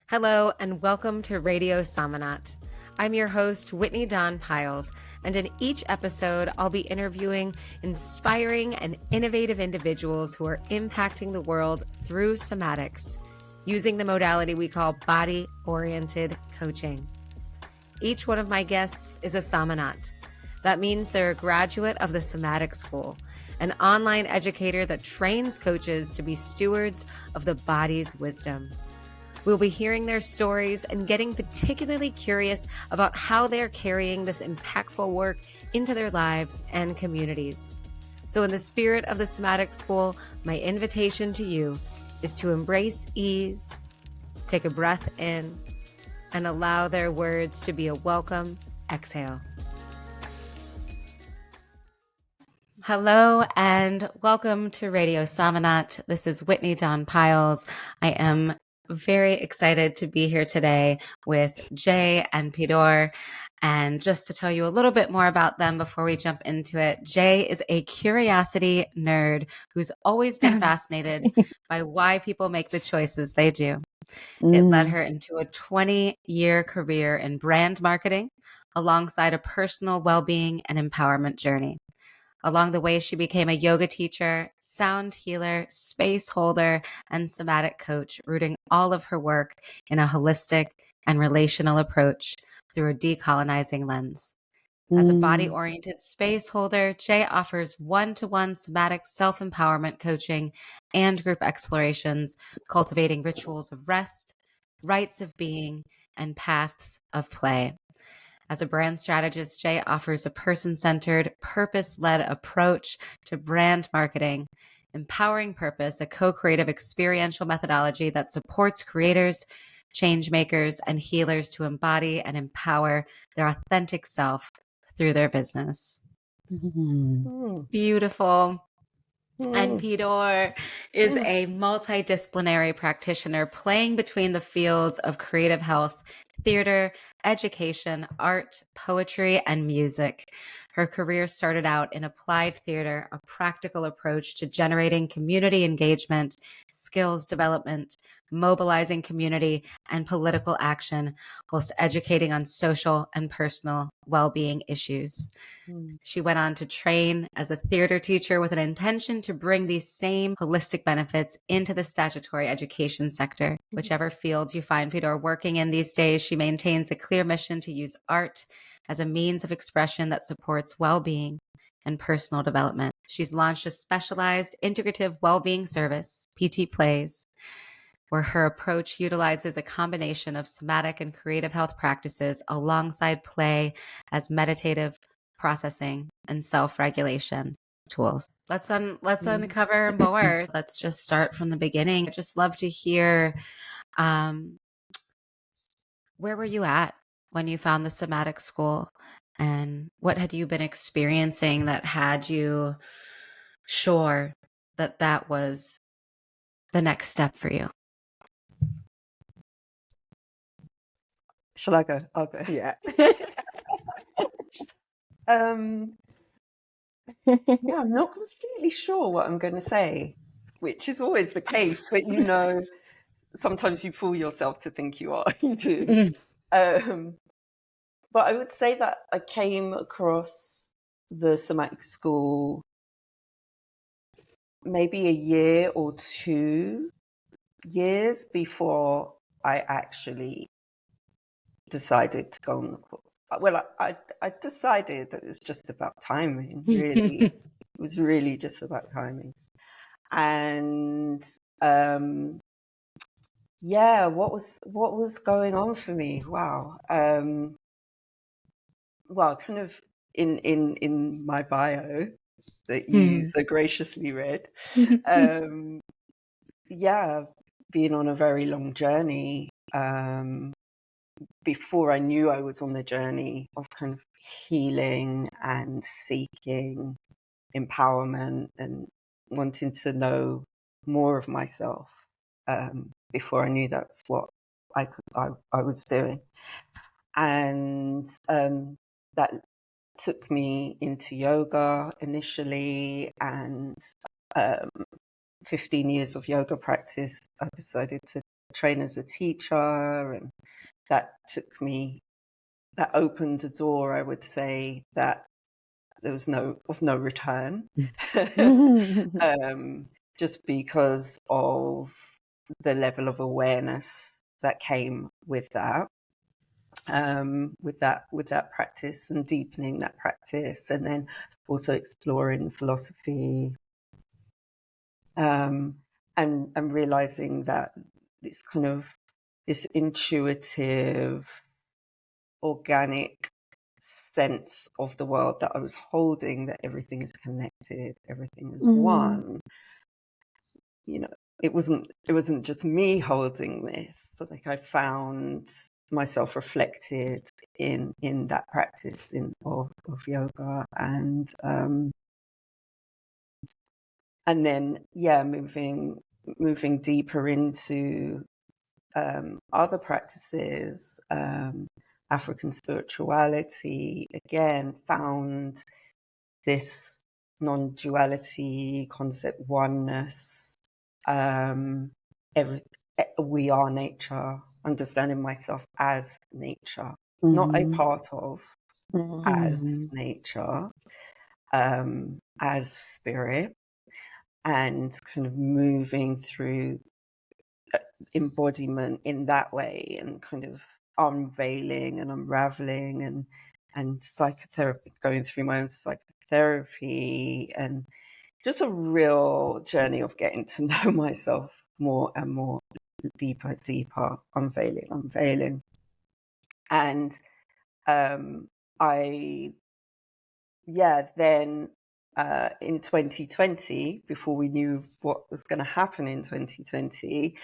Hello and welcome to Radio Somatic. I'm your host, Whitney Dawn Pyles, and in each episode, I'll be interviewing inspiring and innovative individuals who are impacting the world through somatics, using the modality we call body-oriented coaching. Each one of my guests is a Somatic. That means they're a graduate of the Somatic School, an online educator that trains coaches to be stewards of the body's wisdom. We'll be hearing their stories and getting particularly curious about how they're carrying this impactful work into their lives and communities. So in the spirit of the Somatic School, my invitation to you is to embrace ease, take a breath in, and allow their words to be a welcome exhale. Hello and welcome to Radio Somatic. This is Whitney Dawn Pyles. I am very excited to be here today with Jae and Pid'or. And just to tell you a little bit more about them before we jump into it, Jae is a curiosity nerd who's always been fascinated by why people make the choices they do. It led her into a 20-year career in brand marketing alongside a personal well-being and empowerment journey. Along the way, she became a yoga teacher, sound healer, space holder, and somatic coach, rooting all of her work in a holistic and relational approach through a decolonizing lens. As a body-oriented space holder, Jae offers one-to-one somatic self-empowerment coaching and group explorations, cultivating rituals of rest, rites of being, and paths of play. As a brand strategist, Jae offers a person-centered, purpose-led approach to brand marketing, empowering purpose, a co-creative experiential methodology that supports creators, change makers, and healers to embody and empower their authentic self through their business. Beautiful. And Pid'or is a multidisciplinary practitioner playing between the fields of creative health, theater, education, art, poetry, and music. Her career started out in applied theater, a practical approach to generating community engagement, skills development, mobilizing community, and political action, whilst educating on social and personal well-being issues. She went on to train as a theater teacher with an intention to bring these same holistic benefits into the statutory education sector. Whichever field you find Pid'or working in these days, she maintains a clear mission to use art as a means of expression that supports well-being and personal development. She's launched a specialized integrative well-being service, PT Plays, where her approach utilizes a combination of somatic and creative health practices alongside play as meditative processing and self-regulation tools. Let's uncover more. Let's just start from the beginning. I'd just love to hear, where were you at when you found the Somatic School, and what had you been experiencing that had you sure that that was the next step for you? Shall I go? I'll go. Yeah. Yeah, I'm not completely sure what I'm going to say, which is always the case, but sometimes you fool yourself to think you are. You do. But I would say that I came across the Somatic School maybe a year or 2 years before I actually decided to go on the course. Well, I decided that it was just about timing, really. It was really just about timing. And yeah, what was going on for me? Wow. Well, kind of in my bio that you so graciously read, yeah, being on a very long journey. Before I knew I was on the journey of kind of healing and seeking empowerment and wanting to know more of myself, before I knew that's what I was doing. And that took me into yoga initially, and 15 years of yoga practice, I decided to train as a teacher, and that opened a door, I would say, that there was no return. Just because of the level of awareness that came with that, with that practice, and deepening that practice, and then also exploring philosophy, and realizing that this intuitive, organic sense of the world that I was holding, that everything is connected, everything is one. It wasn't just me holding this. So, like, I found myself reflected in that practice of yoga, and then moving deeper into other practices, African spirituality, again, found this non-duality concept, oneness, we are nature, understanding myself as nature, not a part of, as nature, as spirit, and kind of moving through embodiment in that way, and kind of unveiling and unraveling, and psychotherapy, going through my own psychotherapy, and just a real journey of getting to know myself more and more, deeper, unveiling. And then in 2020, before we knew what was going to happen in 2020,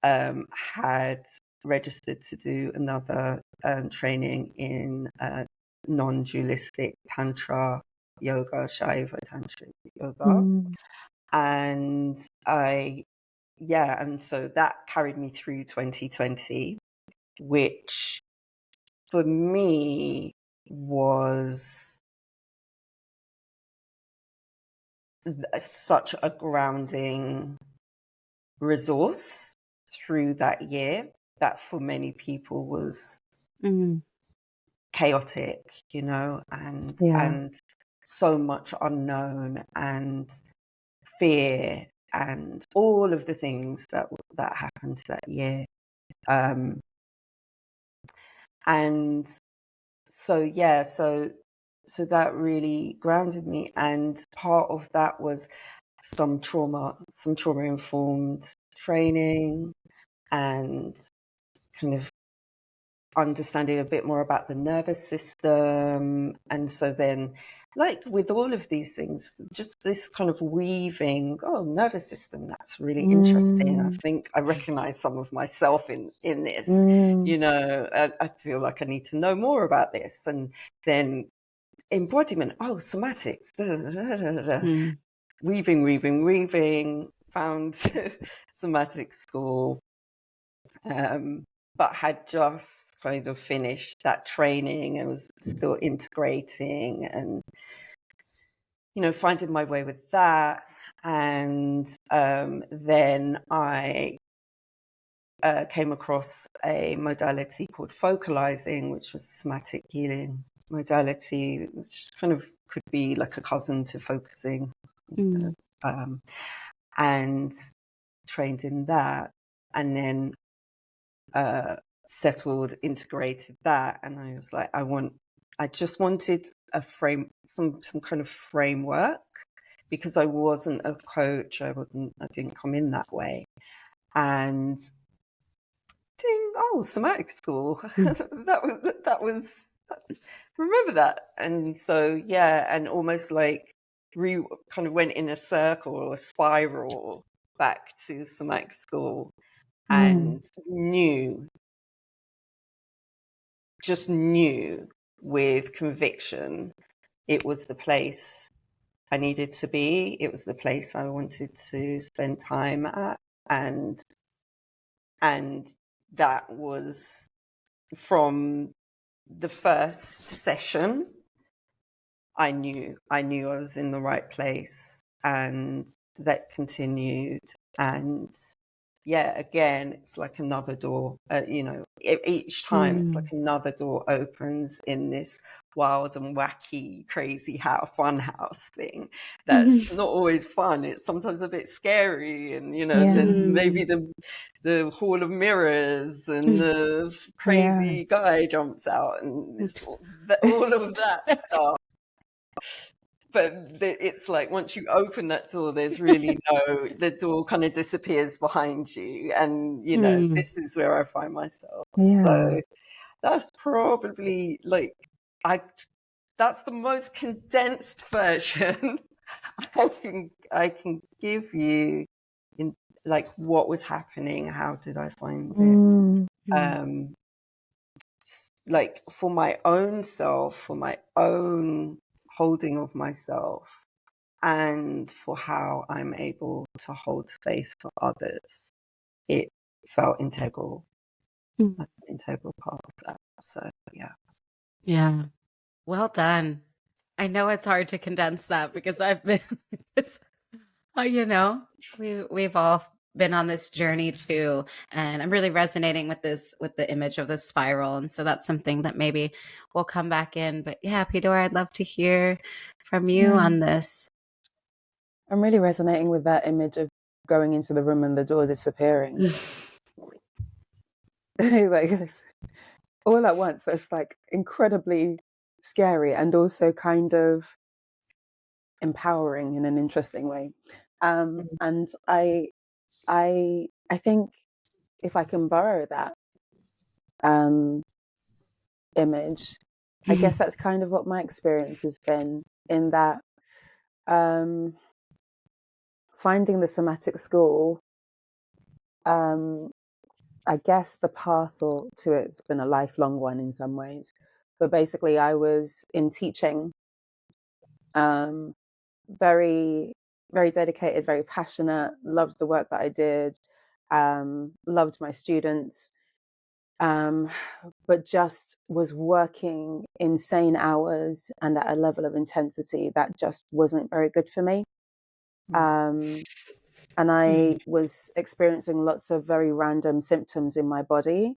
had registered to do another training in non-dualistic tantra yoga, Shaiva tantra yoga. And and so that carried me through 2020, which for me was such a grounding resource through that year, that for many people was chaotic, and so much unknown, and fear, and all of the things that happened that year. And so that really grounded me, and part of that was some trauma informed training, and kind of understanding a bit more about the nervous system. And so then, like with all of these things, just this kind of weaving, nervous system, that's really interesting. I think I recognize some of myself in this. I feel like I need to know more about this. And then embodiment, somatics, weaving, found Somatic School, but had just kind of finished that training and was still integrating, and finding my way with that. And then I came across a modality called focalizing, which was somatic healing modality, which kind of could be like a cousin to focusing, and trained in that, and then settled, integrated that. And I was like, I just wanted a some kind of framework, because I wasn't a coach. I didn't come in that way. And Somatic School. that was remember that. And so and almost like kind of went in a circle or a spiral back to Somatic School, and just knew with conviction it was the place I needed to be. It was the place I wanted to spend time at. And that was from the first session. I knew I was in the right place, and that continued. And yeah, again, it's like another door. Each time it's like another door opens in this wild and wacky, crazy house, fun house thing. That's not always fun. It's sometimes a bit scary, and Yeah. there's maybe the hall of mirrors, and the Yeah. crazy guy jumps out, and it's all of that stuff. But it's like once you open that door, there's really the door kind of disappears behind you. And, this is where I find myself. Yeah. So that's probably that's the most condensed version I can give you in like what was happening, how did I find it? Like for my own self, for my own holding of myself, and for how I'm able to hold space for others, it felt integral, like an integral part of that. So yeah. Yeah. Well done. I know it's hard to condense that because I've been, you know, we've all been on this journey too, and I'm really resonating with the image of the spiral, and so that's something that maybe we'll come back in. But yeah, Pid'or, I'd love to hear from you on this. I'm really resonating with that image of going into the room and the door disappearing. Like all at once. That's like incredibly scary and also kind of empowering in an interesting way. And I think if I can borrow that image, I guess that's kind of what my experience has been, in that finding the Somatic School, I guess the path to it's been a lifelong one in some ways. But basically, I was in teaching, very, very dedicated, very passionate, loved the work that I did, loved my students, but just was working insane hours and at a level of intensity that just wasn't very good for me. And I was experiencing lots of very random symptoms in my body,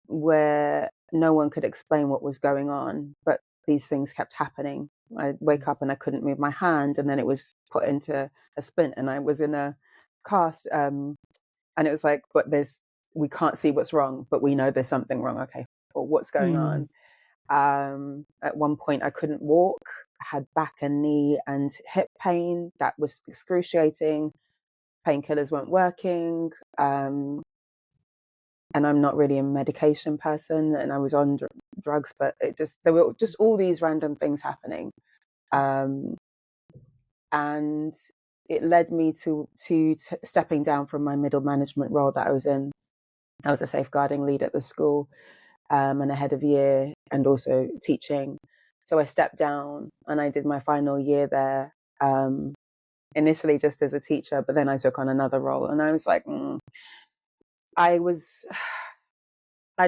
where no one could explain what was going on, but these things kept happening. I'd wake up and I couldn't move my hand, and then it was put into a splint, and I was in a cast, and it was like, but we can't see what's wrong, but we know there's something wrong. Okay, well, what's going on? At one point, I couldn't walk. I had back and knee and hip pain that was excruciating. Painkillers weren't working. And I'm not really a medication person, and I was on drugs, but there were just all these random things happening. And it led me to stepping down from my middle management role that I was in. I was a safeguarding lead at the school, and a head of year, and also teaching. So I stepped down and I did my final year there, initially just as a teacher, but then I took on another role, and I was like, I'd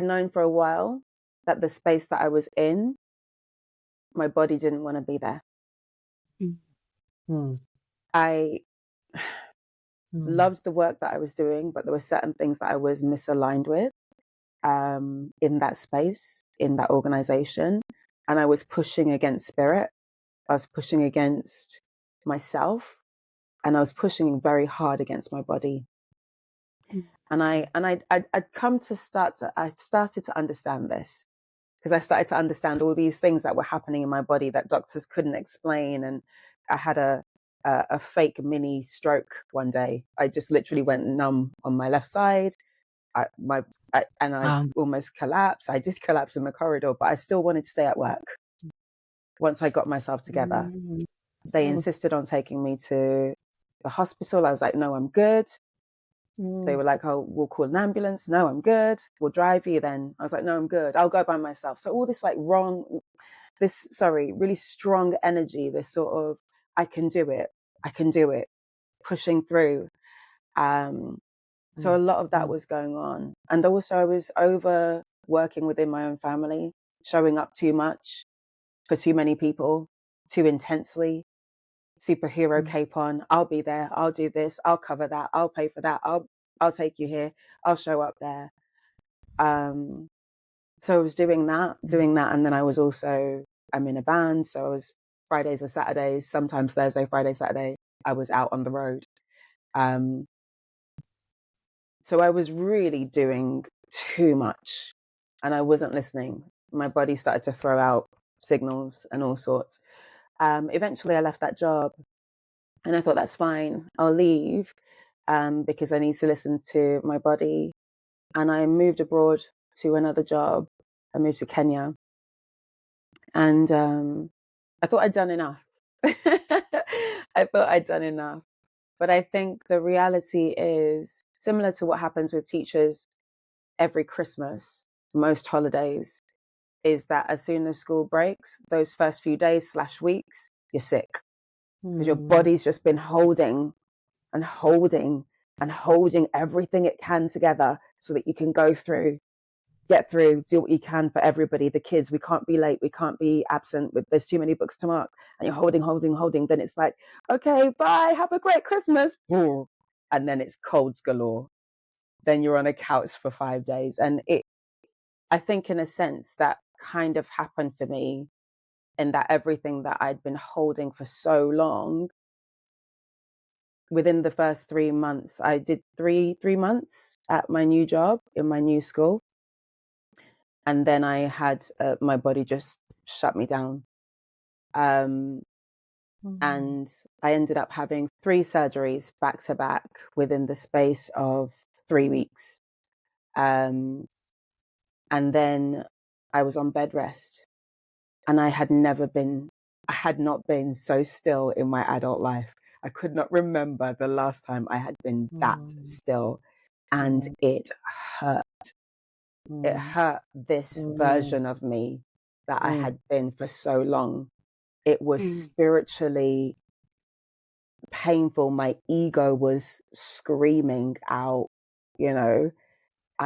known for a while that the space that I was in, my body didn't want to be there. I loved the work that I was doing, but there were certain things that I was misaligned with, in that space, in that organization. And I was pushing against spirit. I was pushing against myself, and I was pushing very hard against my body. And I'd come to I started to understand this, because I started to understand all these things that were happening in my body that doctors couldn't explain. And I had a fake mini stroke one day. I just literally went numb on my left side. I almost collapsed. I did collapse in the corridor, but I still wanted to stay at work. Once I got myself together, they insisted on taking me to the hospital. I was like, no, I'm good. They were like, oh, we'll call an ambulance. No, I'm good. We'll drive you then. I was like, no, I'm good. I'll go by myself. So all this really strong energy, this sort of, I can do it, pushing through. So a lot of that was going on. And also I was over working within my own family, showing up too much for too many people, too intensely, superhero cape on. I'll be there. I'll do this. I'll cover that. I'll pay for that. I'll take you here. I'll show up there. So I was doing that, and then I was also, I'm in a band, so I was Fridays and Saturdays, sometimes Thursday, Friday, Saturday, I was out on the road. So I was really doing too much, and I wasn't listening. My body started to throw out signals and all sorts. Eventually, I left that job, and I thought that's fine. I'll leave because I need to listen to my body. And I moved abroad to another job. I moved to Kenya, and I thought I'd done enough. I thought I'd done enough. But I think the reality is similar to what happens with teachers every Christmas, most holidays, is that as soon as school breaks, those first few days / weeks, you're sick because your body's just been holding and holding and holding everything it can together so that you can go through, get through, do what you can for everybody, the kids. We can't be late, we can't be absent, there's too many books to mark, and you're holding. Then it's like, okay, bye, have a great Christmas. And then it's colds galore. Then you're on a couch for 5 days. And I think in a sense that kind of happened for me, in that everything that I'd been holding for so long, within the first 3 months, I did three months at my new job in my new school. And then I had my body just shut me down. And I ended up having 3 surgeries back to back within the space of 3 weeks. And then I was on bed rest, and I had not been so still in my adult life. I could not remember the last time I had been that still. And it hurt. It hurt this version of me that I had been for so long. It was spiritually painful. My ego was screaming out, I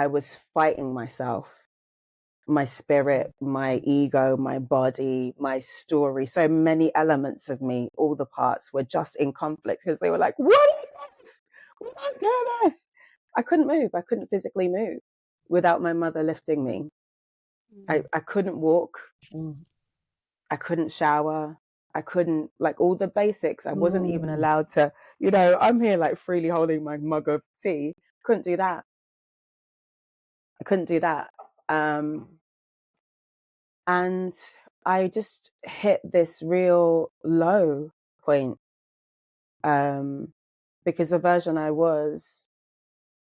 was fighting myself, my spirit, my ego, my body, my story. So many elements of me, all the parts were just in conflict because they were like, what is this? We don't do this. I couldn't move. I couldn't physically move without my mother lifting me. I couldn't walk. I couldn't shower. I couldn't, like, all the basics. I wasn't even allowed to, I'm here like freely holding my mug of tea. Couldn't do that. I couldn't do that. And I just hit this real low point, because the version I was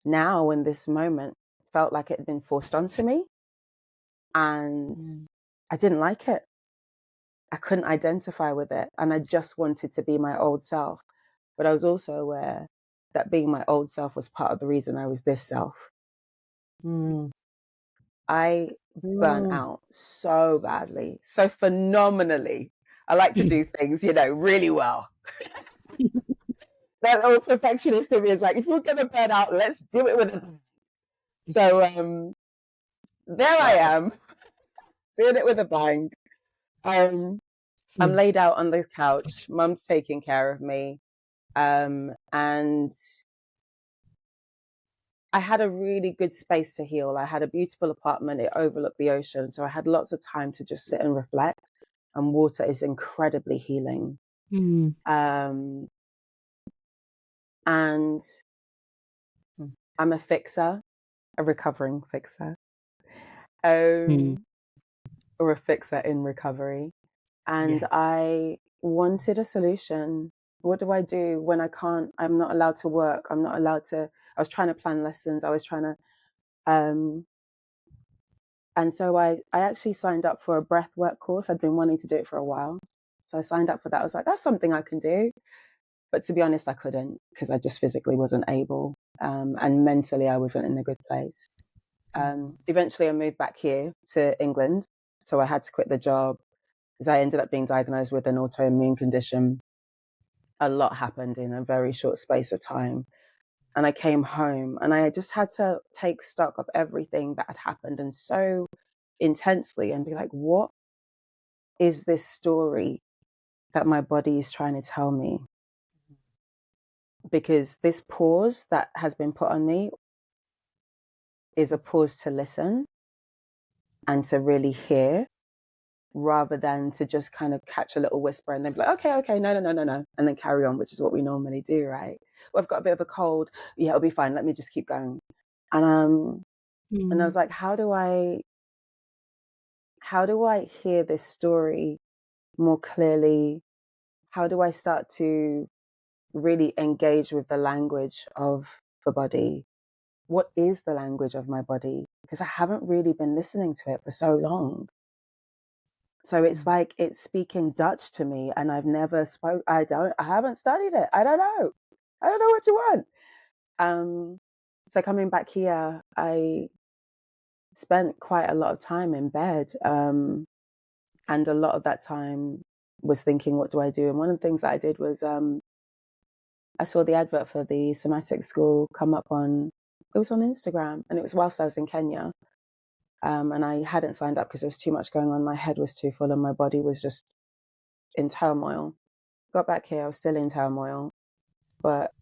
now in this moment felt like it had been forced onto me, and I didn't like it. I couldn't identify with it, and I just wanted to be my old self. But I was also aware that being my old self was part of the reason I was this self. I burn out so badly, so phenomenally. I like to do things, really well. That old perfectionist to me is like, if you're going to burn out, let's do it with it. So there I am, doing it with a bang. I'm laid out on the couch. Mum's taking care of me. And I had a really good space to heal. I had a beautiful apartment. It overlooked the ocean. So I had lots of time to just sit and reflect. And water is incredibly healing. And I'm a fixer, a recovering fixer, or a fixer in recovery. And I wanted a solution. What do I do when I'm not allowed to work? I was trying to plan lessons. I was trying to, and so I actually signed up for a breath work course. I'd been wanting to do it for a while. So I signed up for that. I was like, that's something I can do. But to be honest, I couldn't, because I just physically wasn't able. And mentally, I wasn't in a good place. Eventually, I moved back here to England. So I had to quit the job because I ended up being diagnosed with an autoimmune condition. A lot happened in a very short space of time. And I came home and I just had to take stock of everything that had happened, and so intensely, and be like, what is this story that my body is trying to tell me. Because this pause that has been put on me is a pause to listen and to really hear, rather than to just kind of catch a little whisper and then be like, okay, no, and then carry on, which is what we normally do, right? Well, I've got a bit of a cold. Yeah, it'll be fine. Let me just keep going. And I was like, how do I hear this story more clearly? How do I start to really engage with the language of the body? What is the language of my body? Because I haven't really been listening to it for so long. So it's like it's speaking Dutch to me, and I've never spoke. I haven't studied it. I don't know what you want. So coming back here, I spent quite a lot of time in bed, and a lot of that time was thinking, what do I do? And one of the things that I did was I saw the advert for the Somatic School come up on. It was on Instagram, and it was whilst I was in Kenya. And I hadn't signed up because there was too much going on. My head was too full and my body was just in turmoil. Got back here, I was still in turmoil, but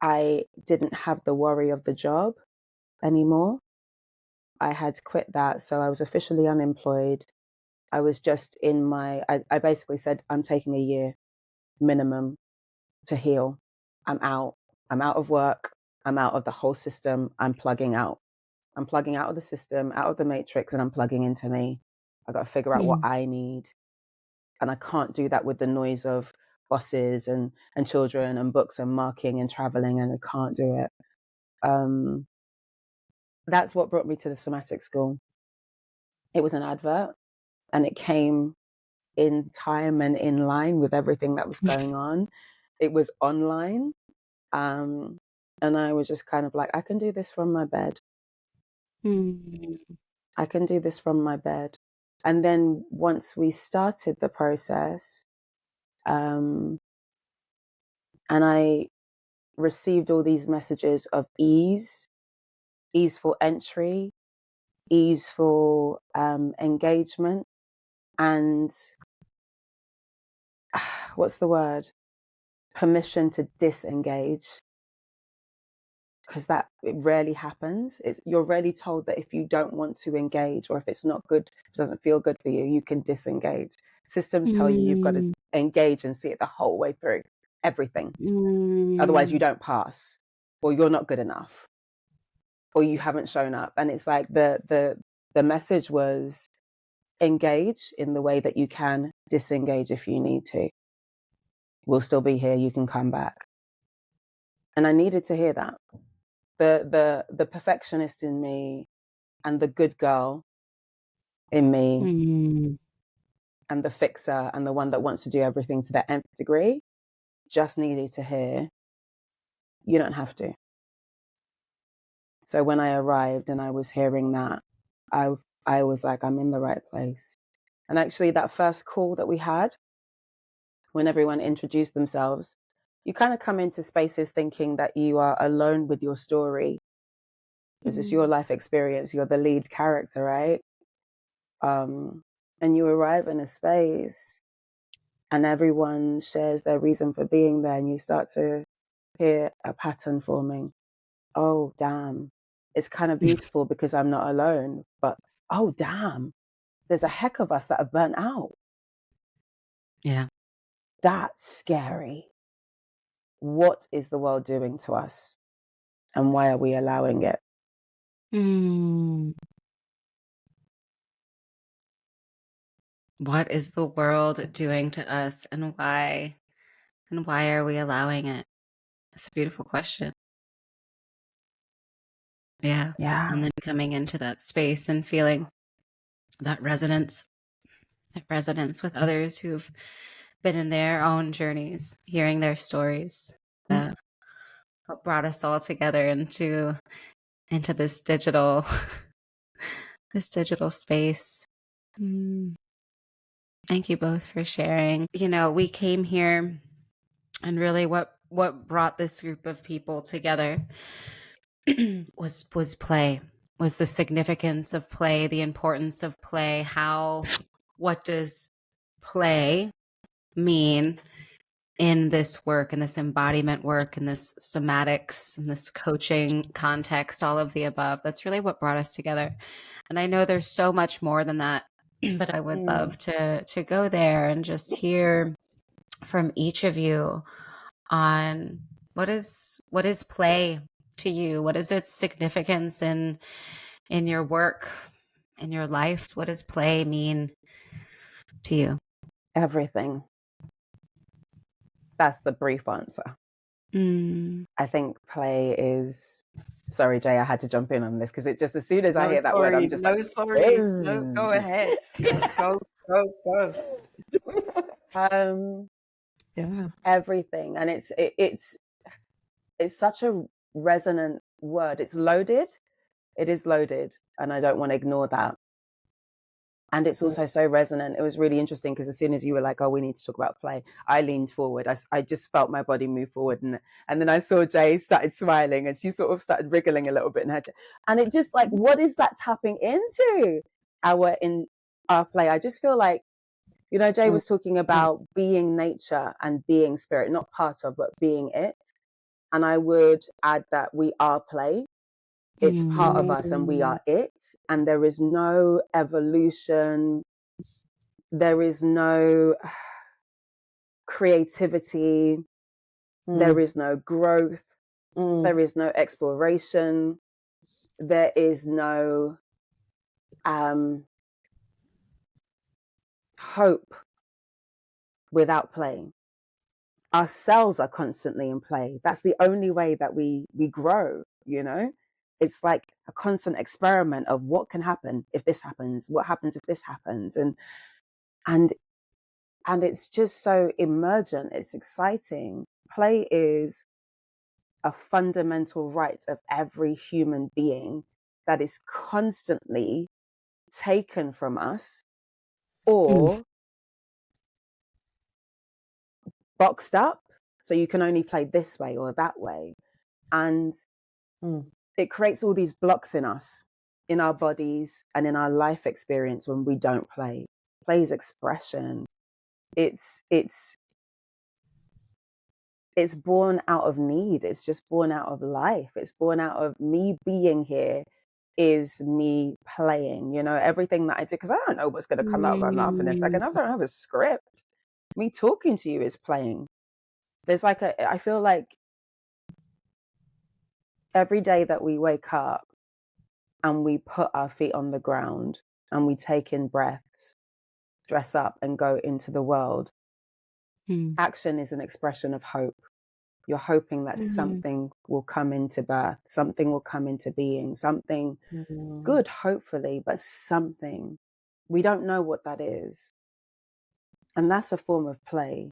I didn't have the worry of the job anymore. I had quit that, so I was officially unemployed. I was just in I basically said, I'm taking a year minimum to heal. I'm out. I'm out of work. I'm out of the whole system. I'm plugging out. I'm plugging out of the system, out of the matrix, and I'm plugging into me. I got to figure out what I need. And I can't do that with the noise of bosses and children and books and marking and traveling, and I can't do it. That's what brought me to the Somatic School. It was an advert, and it came in time and in line with everything that was going on. It was online. And I was just kind of like, I can do this from my bed. I can do this from my bed. And then once we started the process, and I received all these messages of easeful entry, easeful engagement, and what's the word? Permission to disengage. Because that it rarely happens. You're rarely told that if you don't want to engage, or if it's not good, if it doesn't feel good for you, you can disengage. Systems tell you you've got to engage and see it the whole way through, everything. Otherwise you don't pass, or you're not good enough, or you haven't shown up. And it's like the message was, engage in the way that you can, disengage if you need to. We'll still be here, you can come back. And I needed to hear that. The perfectionist in me and the good girl in me and the fixer and the one that wants to do everything to the nth degree just needed to hear, you don't have to. So when I arrived and I was hearing that, I was like, I'm in the right place. And actually that first call that we had, when everyone introduced themselves, you kind of come into spaces thinking that you are alone with your story. Because it's your life experience, you're the lead character, right? And you arrive in a space and everyone shares their reason for being there, and you start to hear a pattern forming. Oh, damn. It's kind of beautiful because I'm not alone, but oh, damn. There's a heck of us that are burnt out. Yeah. That's scary. What is the world doing to us? And why are we allowing it? What is the world doing to us, and why are we allowing it? It's a beautiful question. Yeah. And then coming into that space and feeling that resonance with others who've been in their own journeys, hearing their stories, what brought us all together into this digital space. Thank you both for sharing. We came here, and really what brought this group of people together was play, was the significance of play, the importance of play. What does play mean in this work, in this embodiment work, in this somatics, in this coaching context, all of the above. That's really what brought us together. And I know there's so much more than that, but I would love to go there and just hear from each of you on what is play to you? What is its significance in your work, in your life? What does play mean to you? Everything. That's the brief answer. I think play is. Sorry, Jay, I had to jump in on this because it just, as soon as I hear that word, I'm just no, like, sorry. No, go ahead. Go. Yeah. Everything, and it's such a resonant word. It's loaded. It is loaded, and I don't want to ignore that. And it's also so resonant. It was really interesting because as soon as you were like, "Oh, we need to talk about play," I leaned forward. I just felt my body move forward, and then I saw Jay started smiling, and she sort of started wriggling a little bit in her chair. And it just like, what is that tapping into in our play? I just feel like, you know, Jay was talking about being nature and being spirit, not part of, but being it. And I would add that we are play. It's part of us and we are it. And there is no evolution. There is no creativity. There is no growth. There is no exploration. There is no hope without play. Our cells are constantly in play. That's the only way that we grow, you know? It's like a constant experiment of what can happen if this happens, what happens if this happens. And it's just so emergent, it's exciting. Play is a fundamental right of every human being that is constantly taken from us or boxed up. So you can only play this way or that way. And it creates all these blocks in us, in our bodies, and in our life experience when we don't play. Play is expression. It's born out of need. It's just born out of life. It's born out of me being here is me playing, you know, everything that I do, because I don't know what's going to come out of my mouth in a second. I don't have a script. Me talking to you is playing. There's like I feel like every day that we wake up and we put our feet on the ground and we take in breaths, dress up and go into the world, action is an expression of hope. You're hoping that something will come into birth, something will come into being, something good, hopefully, but something. We don't know what that is. And that's a form of play.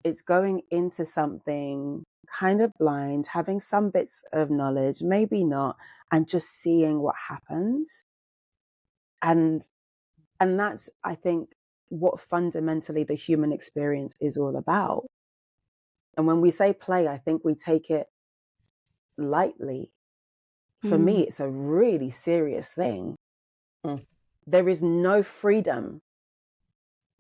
It's going into something kind of blind, having some bits of knowledge, maybe not, and just seeing what happens. And that's, I think, what fundamentally the human experience is all about. And when we say play, I think we take it lightly. For me, it's a really serious thing. There is no freedom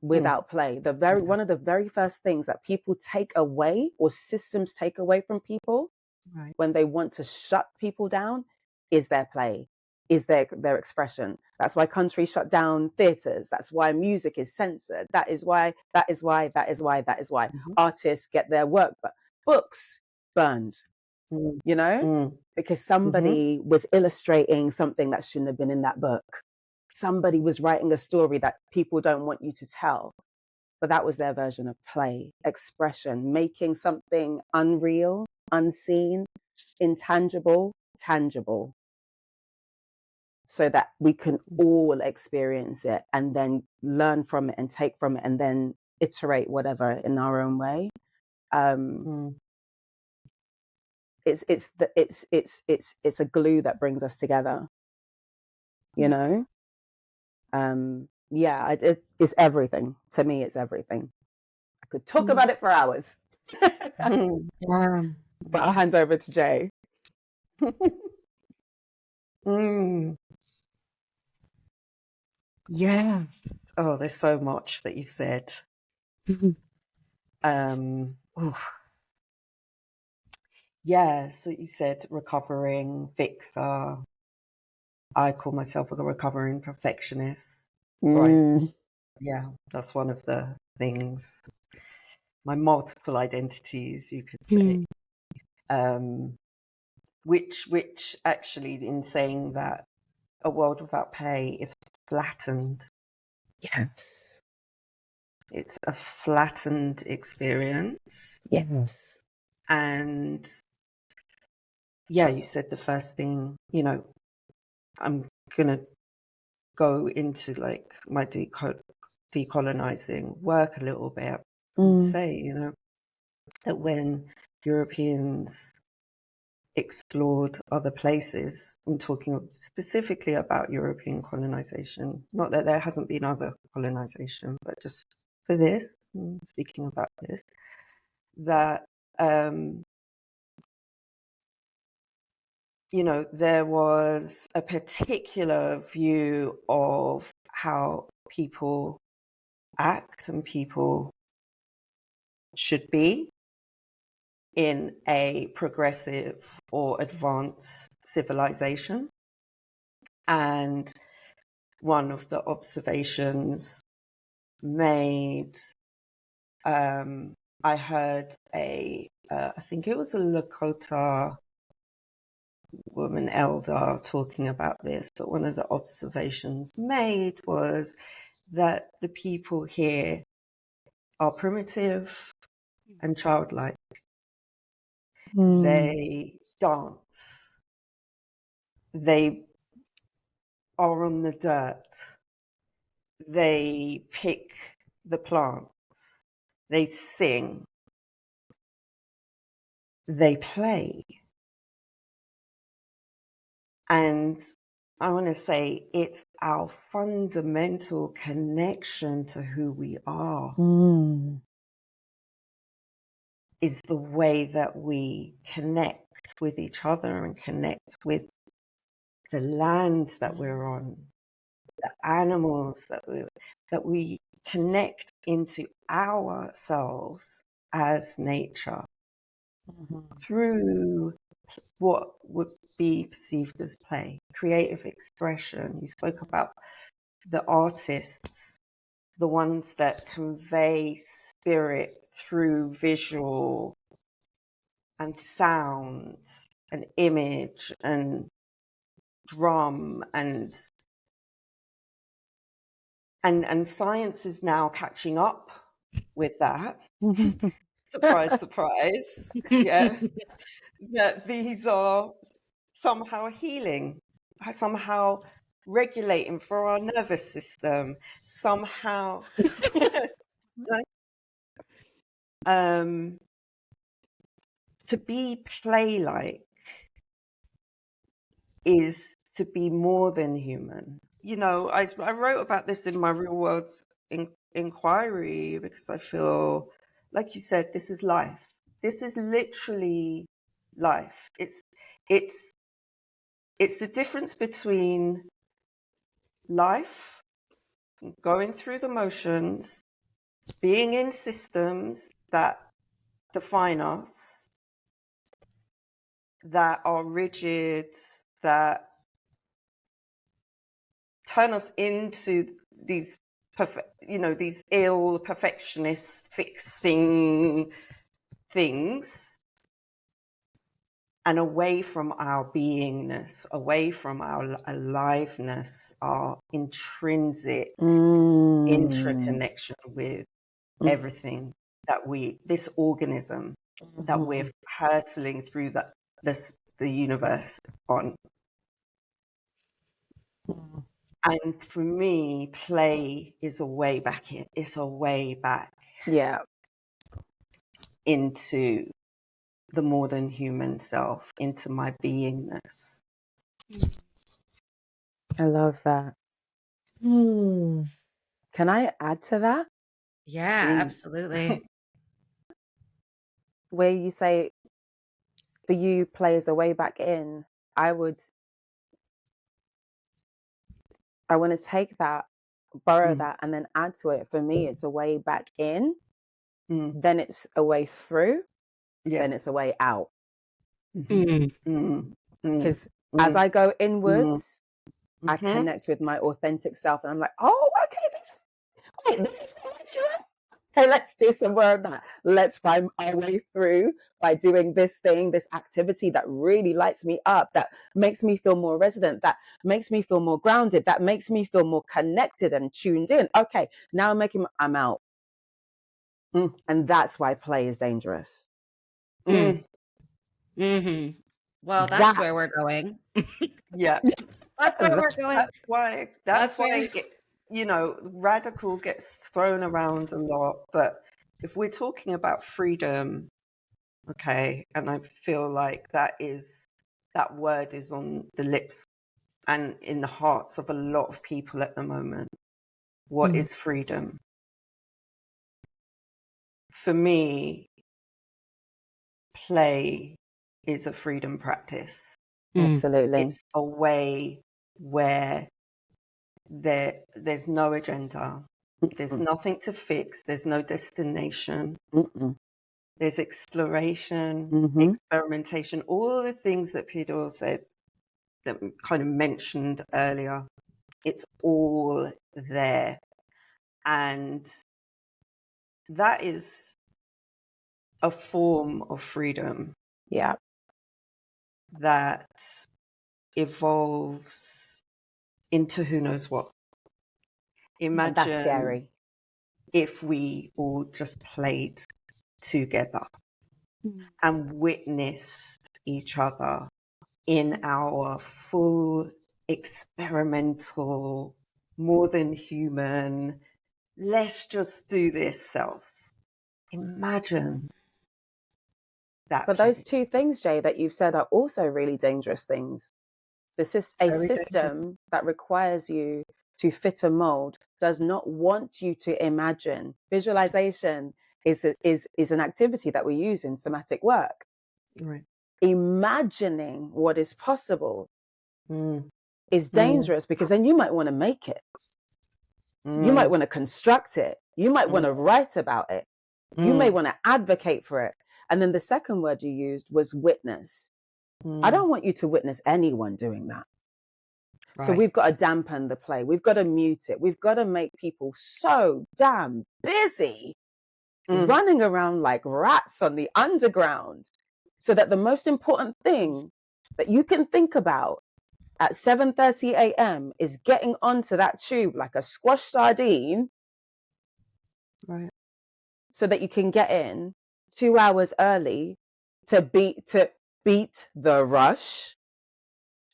without play. One of the very first things that people take away or systems take away from people when they want to shut people down is their play, is their expression. That's why countries shut down theaters. That's why music is censored. That is why artists get their work, but books burned, you know, because somebody was illustrating something that shouldn't have been in that book. Somebody was writing a story that people don't want you to tell. But that was their version of play, expression, making something unreal, unseen, intangible, tangible, so that we can all experience it and then learn from it and take from it and then iterate whatever in our own way. It's a glue that brings us together, you know. It's everything to me. It's everything. I could talk about it for hours. But I'll hand over to Jay. Yes. Oh, there's so much that you've said. Oof. Yeah, so you said recovering fixer. I call myself a recovering perfectionist. Right. Yeah, that's one of the things. My multiple identities, you could say. Which actually, in saying that a world without pay is flattened. Yes. It's a flattened experience. Yes. And yeah, you said the first thing, I'm going to go into like my decolonizing work a little bit and say, that when Europeans explored other places, I'm talking specifically about European colonization, not that there hasn't been other colonization, but just for this, speaking about this, that, there was a particular view of how people act and people should be in a progressive or advanced civilization. And one of the observations made, I heard I think it was a Lakota woman elder talking about this, but one of the observations made was that the people here are primitive and childlike. They dance. They are on the dirt. They pick the plants. They sing. They play. And I want to say it's our fundamental connection to who we are is the way that we connect with each other and connect with the land that we're on, the animals that we connect into ourselves as nature through what would be perceived as play, creative expression. You spoke about the artists, the ones that convey spirit through visual and sound and image and drum and science is now catching up with that. Surprise, surprise. Yeah. That these are somehow healing, somehow regulating for our nervous system, somehow to be play-like is to be more than human. I wrote about this in my real world inquiry because I feel, like you said, this is life. This is literally life. It's the difference between life, going through the motions, being in systems that define us, that are rigid, that turn us into these these ill perfectionist fixing things, and away from our beingness, away from our aliveness, our intrinsic interconnection with everything that this organism that we're hurtling through the universe on. And for me, play is a way back in. It's a way back into the more than human self, into my beingness. I love that. Can I add to that? Yeah, Please. absolutely. Where you say for you play is a way back in, I want to take that, borrow that, and then add to it. For me, it's a way back in then it's a way through, Yeah. then it's a way out. Mm. Because as I go inwards, I Mm-hmm. connect with my authentic self, and I'm like, oh, okay, this is okay, let's do some more of that. Let's find our way through by doing this thing, this activity that really lights me up, that makes me feel more resident, that makes me feel more grounded, that makes me feel more connected and tuned in. Okay, now I'm out. And that's why play is dangerous. Mm-hmm. Well, that's where we're going. Yeah. That's where we're going. That's why you know, radical gets thrown around a lot, but if we're talking about freedom, okay, and I feel like that word is on the lips and in the hearts of a lot of people at the moment. What is freedom? For me, play is a freedom practice. Absolutely. It's a way where there's no agenda, there's nothing to fix, there's no destination. There's exploration, experimentation, all the things that Pid'or said, that we kind of mentioned earlier. It's all there. And that is a form of freedom Yeah. that evolves into who knows what. And that's Imagine scary. if we all just played together and witnessed each other in our full experimental, more than human, let's just do this selves. Imagine that But play. those two things, Jay, that you've said are also really dangerous things. A Very dangerous. system that requires you to fit a mold does not want you to imagine. Visualization is an activity that we use in somatic work. Right. Imagining what is possible is dangerous because then you might want to make it. You might want to construct it. You might want to write about it. You may want to advocate for it. And then the second word you used was witness. I don't want you to witness anyone doing that. So we've got to dampen the play. We've got to mute it. We've got to make people so damn busy running around like rats on the underground so that the most important thing that you can think about at 7:30 a.m. is getting onto that tube like a squashed sardine, Right. so that you can get in 2 hours early to beat the rush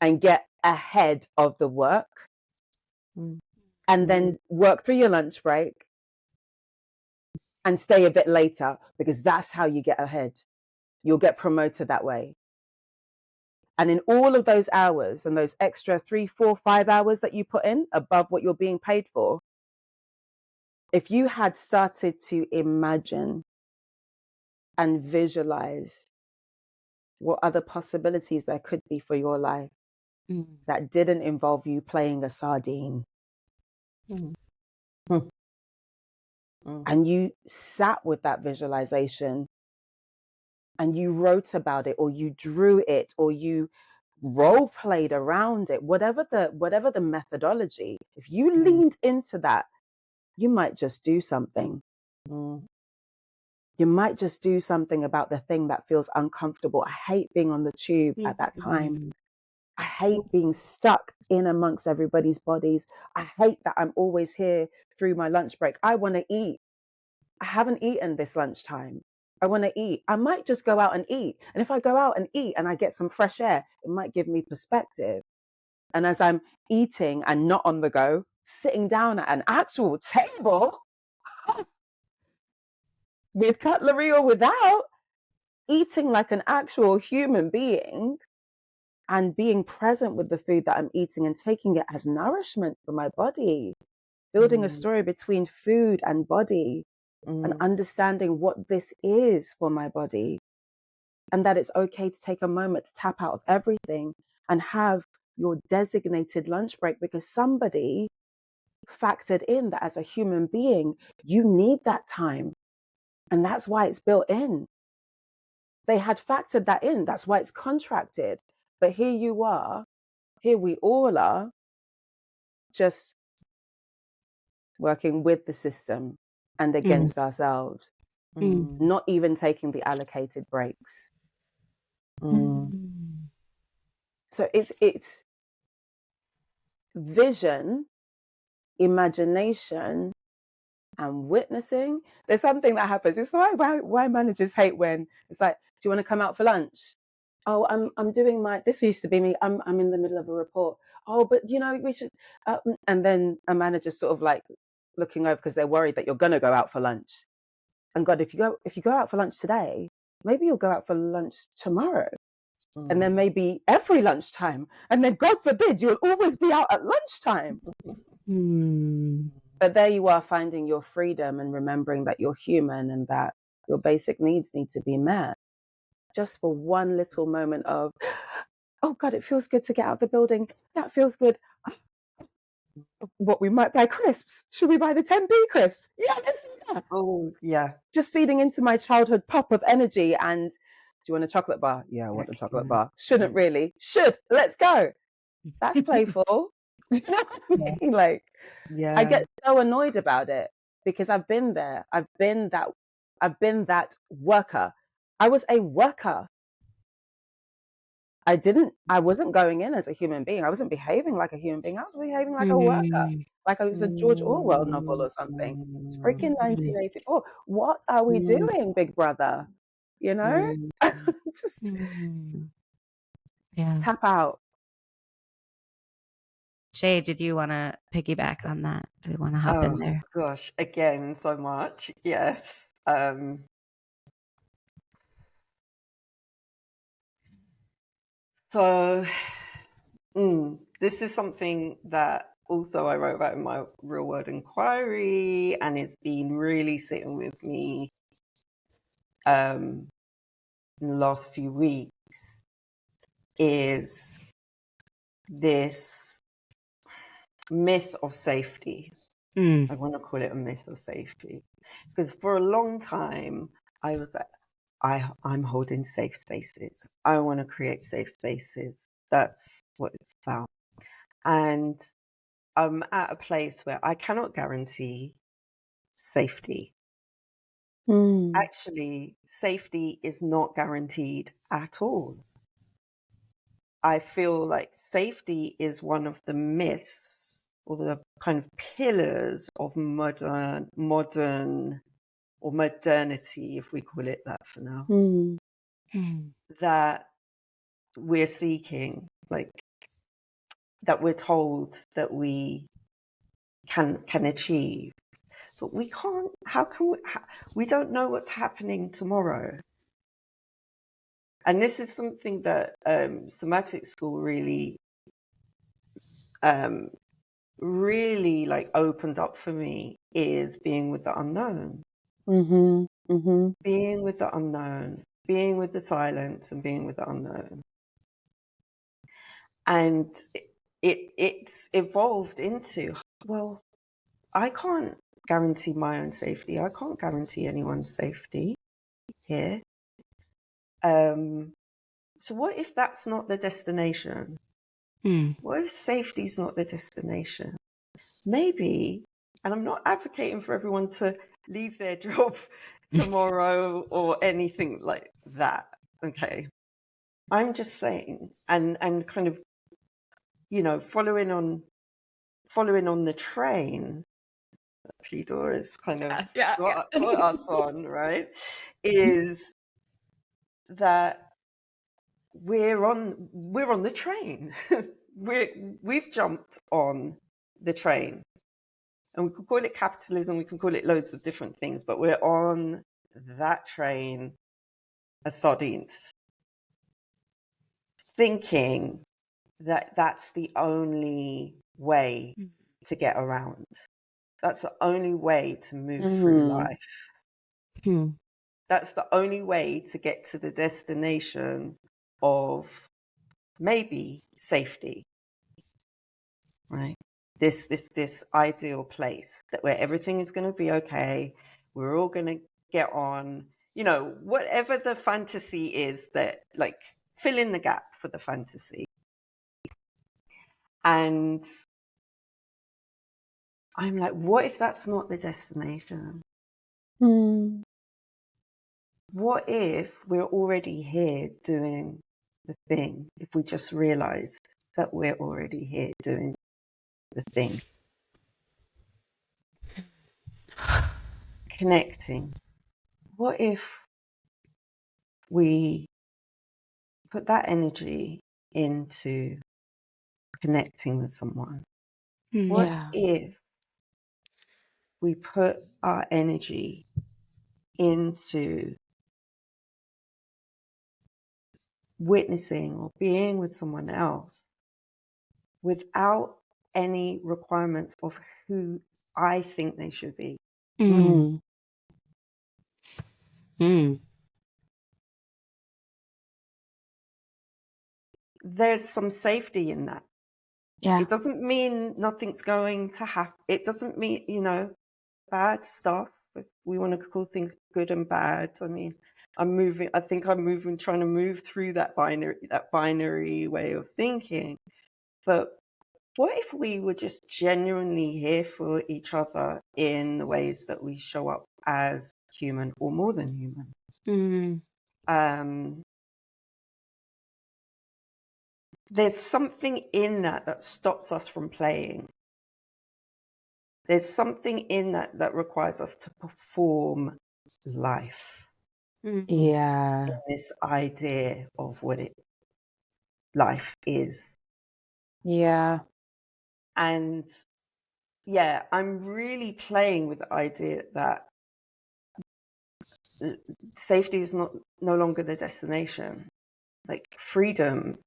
and get ahead of the work, and then work through your lunch break and stay a bit later, because that's how you get ahead. You'll get promoted that way. And in all of those hours and those extra 3, 4, 5 hours that you put in above what you're being paid for, if you had started to imagine and visualize what other possibilities there could be for your life that didn't involve you playing a sardine, and you sat with that visualization and you wrote about it, or you drew it, or you role played around it, whatever the methodology, if you leaned into that, you might just do something. You might just do something about the thing that feels uncomfortable. I hate being on the tube at that time. I hate being stuck in amongst everybody's bodies. I hate that I'm always here through my lunch break. I want to eat. I haven't eaten this lunchtime. I want to eat. I might just go out and eat. And if I go out and eat and I get some fresh air, it might give me perspective. And as I'm eating and not on the go, sitting down at an actual table with cutlery or without, eating like an actual human being and being present with the food that I'm eating and taking it as nourishment for my body, building a story between food and body, and understanding what this is for my body, and that it's okay to take a moment to tap out of everything and have your designated lunch break, because somebody factored in that as a human being, you need that time. And that's why it's built in. They had factored that in. That's why it's contracted. But here we all are, just working with the system and against ourselves, not even taking the allocated breaks. So it's vision, imagination, and witnessing. There's something that happens. It's why managers hate when it's like, do you want to come out for lunch? Oh, I'm doing this used to be me. I'm in the middle of a report. Oh, but we should. And then a manager's sort of like looking over because they're worried that you're gonna go out for lunch. And God, if you go out for lunch today, maybe you'll go out for lunch tomorrow, and then maybe every lunchtime, and then God forbid you'll always be out at lunchtime. But there you are, finding your freedom and remembering that you're human and that your basic needs need to be met. Just for one little moment of, oh God, it feels good to get out of the building. That feels good. What, we might buy crisps. Should we buy the 10p crisps? Yeah, let's do that. Oh, yeah. Just feeding into my childhood pop of energy. And do you want a chocolate bar? Yeah, I want a chocolate bar. Shouldn't really. Should. Let's go. That's playful. You know what I mean? Like, Yeah. I get so annoyed about it because I've been there. I've been that worker. I was a worker. I wasn't going in as a human being. I wasn't behaving like a human being. I was behaving like a worker. Like I was a George Orwell novel or something. It's freaking 1984. What are we doing, big brother? You know? Just tap out. Jae, did you want to piggyback on that? Do we want to hop in there? Gosh, again, so much. Yes. So this is something that also I wrote about in my real world inquiry, and it's been really sitting with me in the last few weeks, is this myth of safety. I want to call it a myth of safety, because for a long time I was like, I'm holding safe spaces. I want to create safe spaces. That's what it's about. And I'm at a place where I cannot guarantee safety. Actually, safety is not guaranteed at all. I feel like safety is one of the myths or the kind of pillars of modern or modernity, if we call it that for now, that we're seeking, like that we're told that we can achieve. But we can't, how can we don't know what's happening tomorrow. And this is something that Somatic School really like opened up for me, is being with the unknown. Being with the unknown, being with the silence and being with the unknown. And it's evolved into, well, I can't guarantee my own safety. I can't guarantee anyone's safety here. So what if that's not the destination? What if safety's not the destination? Maybe, and I'm not advocating for everyone to leave their job tomorrow or anything like that. Okay. I'm just saying, and kind of, following on the train that Pid'or is kind of got us on, right? Is that we're on the train. We've jumped on the train, and we can call it capitalism, we can call it loads of different things, but we're on that train as sardines, thinking that that's the only way to get around. That's the only way to move through life. That's the only way to get to the destination of maybe safety, right? This ideal place that where everything is going to be okay. We're all going to get on, you know, whatever the fantasy is, that like fill in the gap for the fantasy. And I'm like, what if that's not the destination? What if we're already here doing the thing? If we just realized that we're already here doing the thing, connecting. What if we put that energy into connecting with someone? What Yeah. if we put our energy into witnessing or being with someone else without any requirements of who I think they should be? Mm. Mm. There's some safety in that. Yeah. It doesn't mean nothing's going to happen. It doesn't mean, you know, bad stuff. If we want to call things good and bad. I mean, I think I'm moving, trying to move through that binary way of thinking. But what if we were just genuinely here for each other in the ways that we show up as human or more than human? Mm. There's something in that stops us from playing. There's something in that requires us to perform life. Yeah. This idea of what life is. Yeah. And yeah, I'm really playing with the idea that safety is no longer the destination. Like freedom,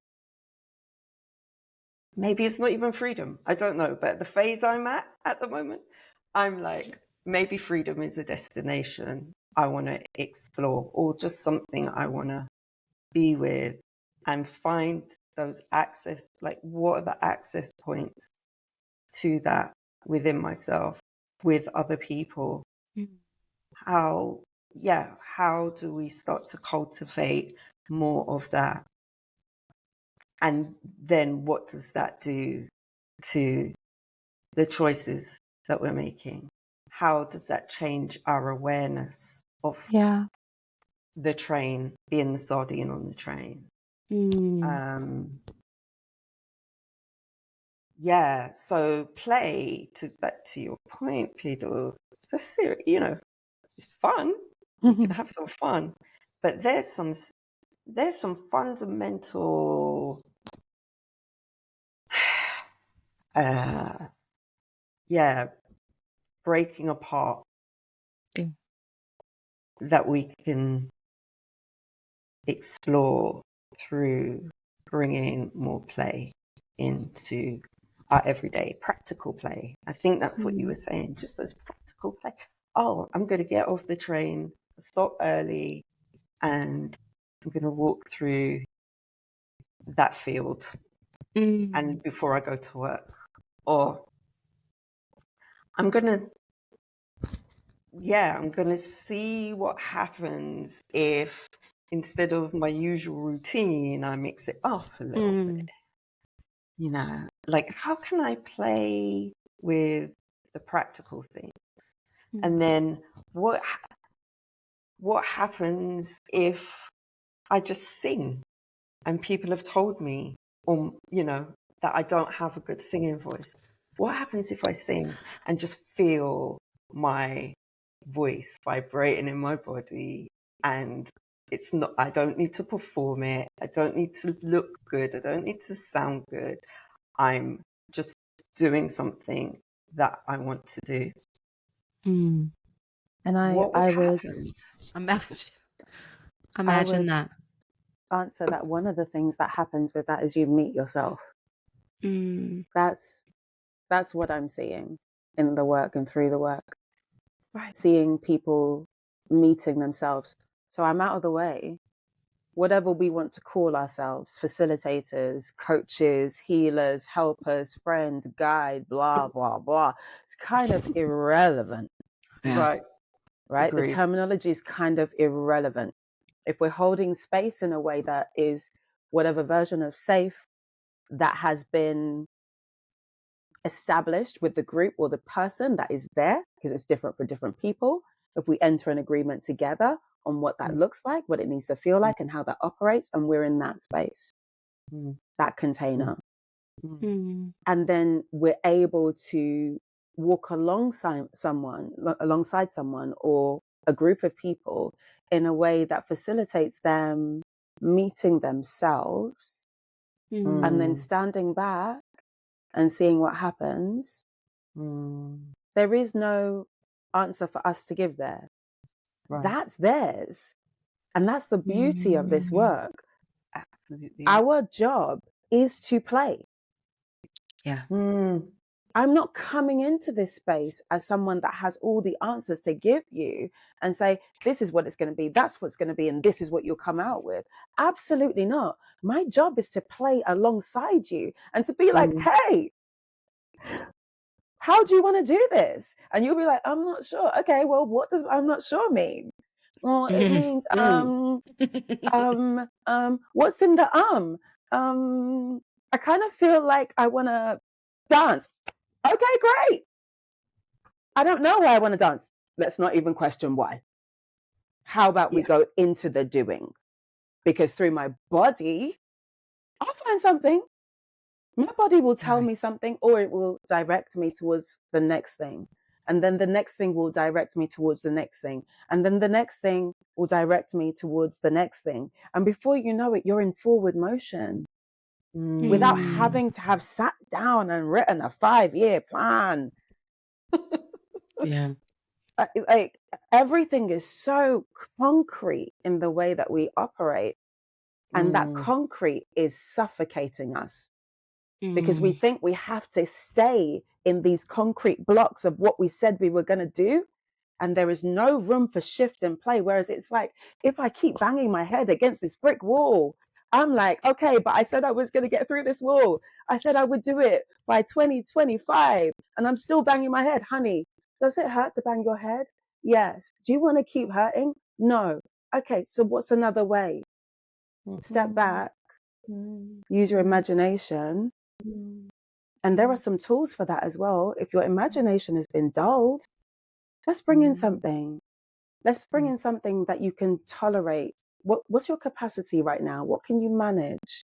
maybe it's not even freedom. I don't know. But the phase I'm at the moment, I'm like, maybe freedom is a destination I want to explore, or just something I want to be with and find those access, like what are the access points to that within myself, with other people? How do we start to cultivate more of that? And then what does that do to the choices that we're making? How does that change our awareness of Yeah. the train, being the sardine on the train? Yeah, so play, back to your point, Pid'or, just serious, you know, it's fun. We can have some fun, but there's some fundamental, breaking apart that we can explore through bringing more play into our everyday practical play. I think that's what you were saying, just those practical play. Oh, I'm going to get off the train, stop early, and I'm going to walk through that field and before I go to work. Or I'm going to see what happens if instead of my usual routine, I mix it up a little bit. You know, like how can I play with the practical things? And then what happens if I just sing and people have told me, or you know, that I don't have a good singing voice? What happens if I sing and just feel my voice vibrating in my body, and it's not, I don't need to perform it, I don't need to look good, I don't need to sound good, I'm just doing something that I want to do? And What would I would happen? Imagine that. answer that one of the things that happens with that is you meet yourself. That's what I'm seeing in the work and through the work. Right. Seeing people meeting themselves. So I'm out of the way. Whatever we want to call ourselves, facilitators, coaches, healers, helpers, friend, guide, blah, blah, blah. It's kind of irrelevant. Right. right? The Agreed. terminology is kind of irrelevant. If we're holding space in a way that is whatever version of safe that has been established with the group or the person that is there, because it's different for different people. If we enter an agreement together on what that looks like, what it needs to feel like, and how that operates, and we're in that space, that container. And then we're able to walk alongside someone or a group of people in a way that facilitates them meeting themselves and then standing back and seeing what happens. There is no answer for us to give there. Right. That's theirs. And that's the beauty of this work. Absolutely. Our job is to play. Yeah. I'm not coming into this space as someone that has all the answers to give you and say, this is what it's going to be, that's what's going to be, and this is what you'll come out with. Absolutely not. My job is to play alongside you and to be like, hey, how do you want to do this? And you'll be like, I'm not sure. Okay, well, what does I'm not sure mean? Well, it means what's in the I kind of feel like I want to dance. Okay, great. I don't know why I want to dance. Let's not even question why. How about we go into the doing? Because through my body, I'll find something. My body will tell me something, or it will direct me towards the next thing. And then the next thing will direct me towards the next thing. And then the next thing will direct me towards the next thing. And before you know it, you're in forward motion without having to have sat down and written a 5-year plan. Yeah. Like everything is so concrete in the way that we operate. And that concrete is suffocating us because we think we have to stay in these concrete blocks of what we said we were going to do. And there is no room for shift and play. Whereas it's like, if I keep banging my head against this brick wall, I'm like, okay, but I said I was going to get through this wall. I said I would do it by 2025. And I'm still banging my head. Honey, does it hurt to bang your head? Yes. Do you want to keep hurting? No. Okay, so what's another way? Step back, use your imagination. And there are some tools for that as well. If your imagination has been dulled, let's bring in something. Let's bring in something that you can tolerate. What's your capacity right now? What can you manage?